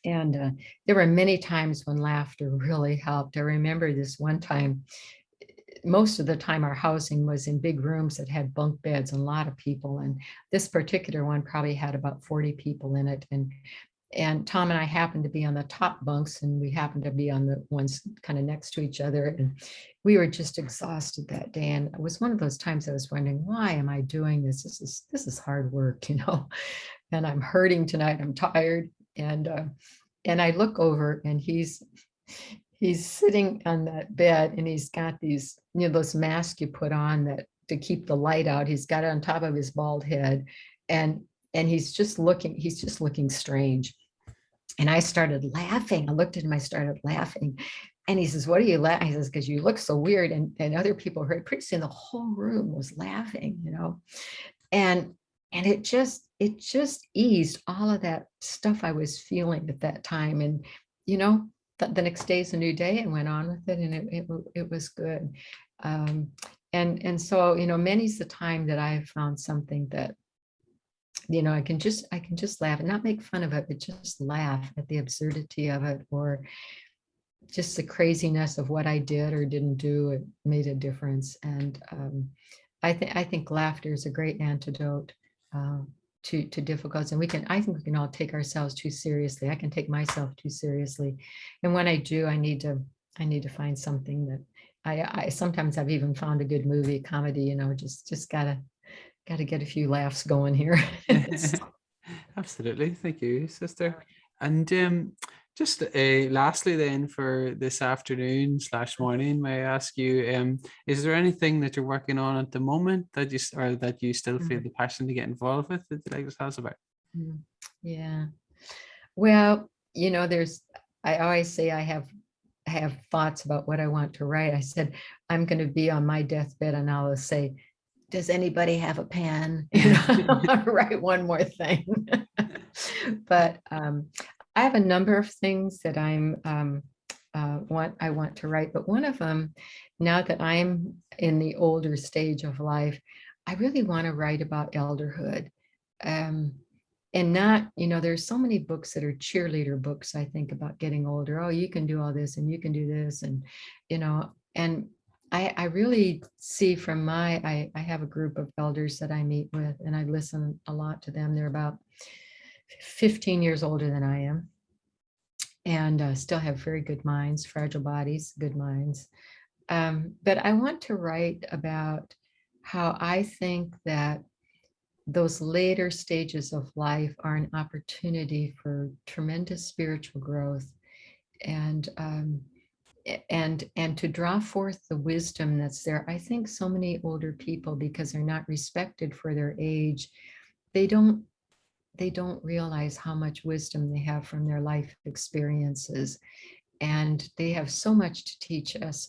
and there were many times when laughter really helped. I remember this one time, most of the time our housing was in big rooms that had bunk beds and a lot of people. And this particular one probably had about 40 people in it. And Tom and I happened to be on the top bunks, and we happened to be on the ones kind of next to each other. And we were just exhausted that day. And it was one of those times I was wondering, why am I doing this? This is hard work, and I'm hurting tonight. I'm tired. And I look over, and he's sitting on that bed, and he's got these, those masks you put on that to keep the light out. He's got it on top of his bald head, and he's just looking strange. And I started laughing. I looked at him, I started laughing. And he says, what are you laughing? He says, because you look so weird. And other people heard, pretty soon the whole room was laughing, And it just eased all of that stuff I was feeling at that time. And, the next day is a new day, and went on with it. And it was good. And so, many's the time that I have found something that, I can just laugh and not make fun of it, but just laugh at the absurdity of it, or just the craziness of what I did or didn't do. It made a difference. And I think laughter is a great antidote to difficulties. And I think we can all take ourselves too seriously. I can take myself too seriously. And when I do, I need to find something that I sometimes I've even found a good movie, comedy, just gotta get a few laughs going here. Absolutely. Thank you, sister. And Just lastly then for this afternoon / morning, may I ask you, is there anything that you're working on at the moment that you still feel the passion to get involved with that you'd like to tell us about? Yeah. Well, I always say I have thoughts about what I want to write. I said, I'm going to be on my deathbed and I'll say, does anybody have a pen? I'll write one more thing. But I have a number of things that I want to write, but one of them, now that I'm in the older stage of life, I really want to write about elderhood. And not, there's so many books that are cheerleader books, I think, about getting older. Oh, you can do all this and you can do this. And, and I really see from I have a group of elders that I meet with and I listen a lot to them. They're about 15 years older than I am and still have very good minds, fragile bodies, good minds. But I want to write about how I think that those later stages of life are an opportunity for tremendous spiritual growth and to draw forth the wisdom that's there. I think so many older people, because they're not respected for their age, they don't realize how much wisdom they have from their life experiences, and they have so much to teach us.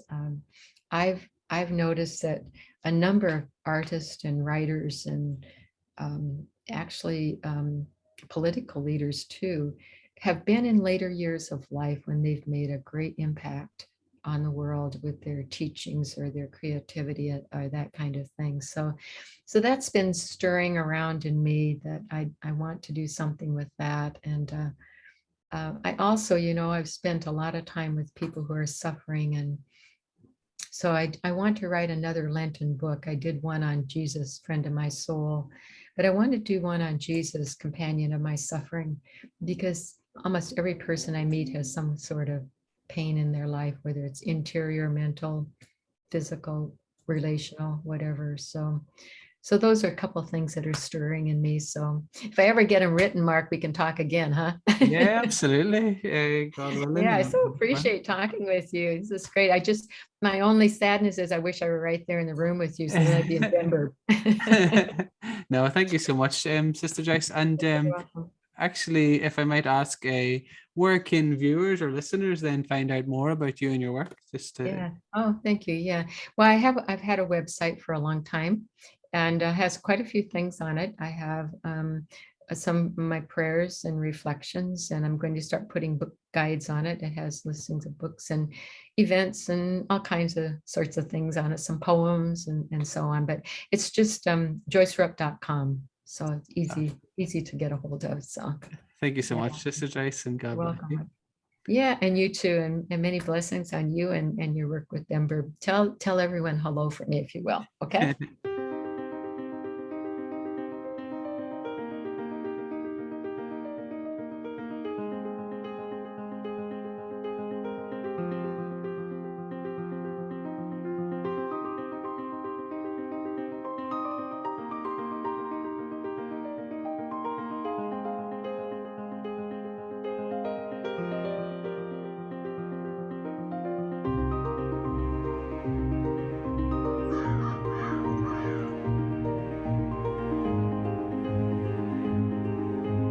I've noticed that a number of artists and writers and actually political leaders too have been in later years of life when they've made a great impact on the world with their teachings or their creativity or that kind of thing. So that's been stirring around in me, that I want to do something with that. And I also, I've spent a lot of time with people who are suffering, and so I want to write another Lenten book. I did one on Jesus, friend of my soul, but I want to do one on Jesus, companion of my suffering, because almost every person I meet has some sort of pain in their life, whether it's interior, mental, physical, relational, whatever. So those are a couple of things that are stirring in me. So if I ever get them written, Mark, we can talk again, huh? Yeah, absolutely. God willing. Yeah, I so appreciate talking with you. This is great. My only sadness is I wish I were right there in the room with you, so then I'd be in Denver. No, thank you so much, Sister Joyce. And actually, if I might ask, where can viewers or listeners then find out more about you and your work? Yeah. Oh, thank you. Yeah. Well, I've had a website for a long time, and has quite a few things on it. I have some of my prayers and reflections, and I'm going to start putting book guides on it. It has listings of books and events and all kinds of sorts of things on it, some poems and so on. But it's just joycerupp.com. So it's easy to get a hold of. So thank you so much, Sister Joyce, and God bless you. Yeah, and you too, and many blessings on you and your work with Denver. Tell everyone hello for me, if you will. Okay.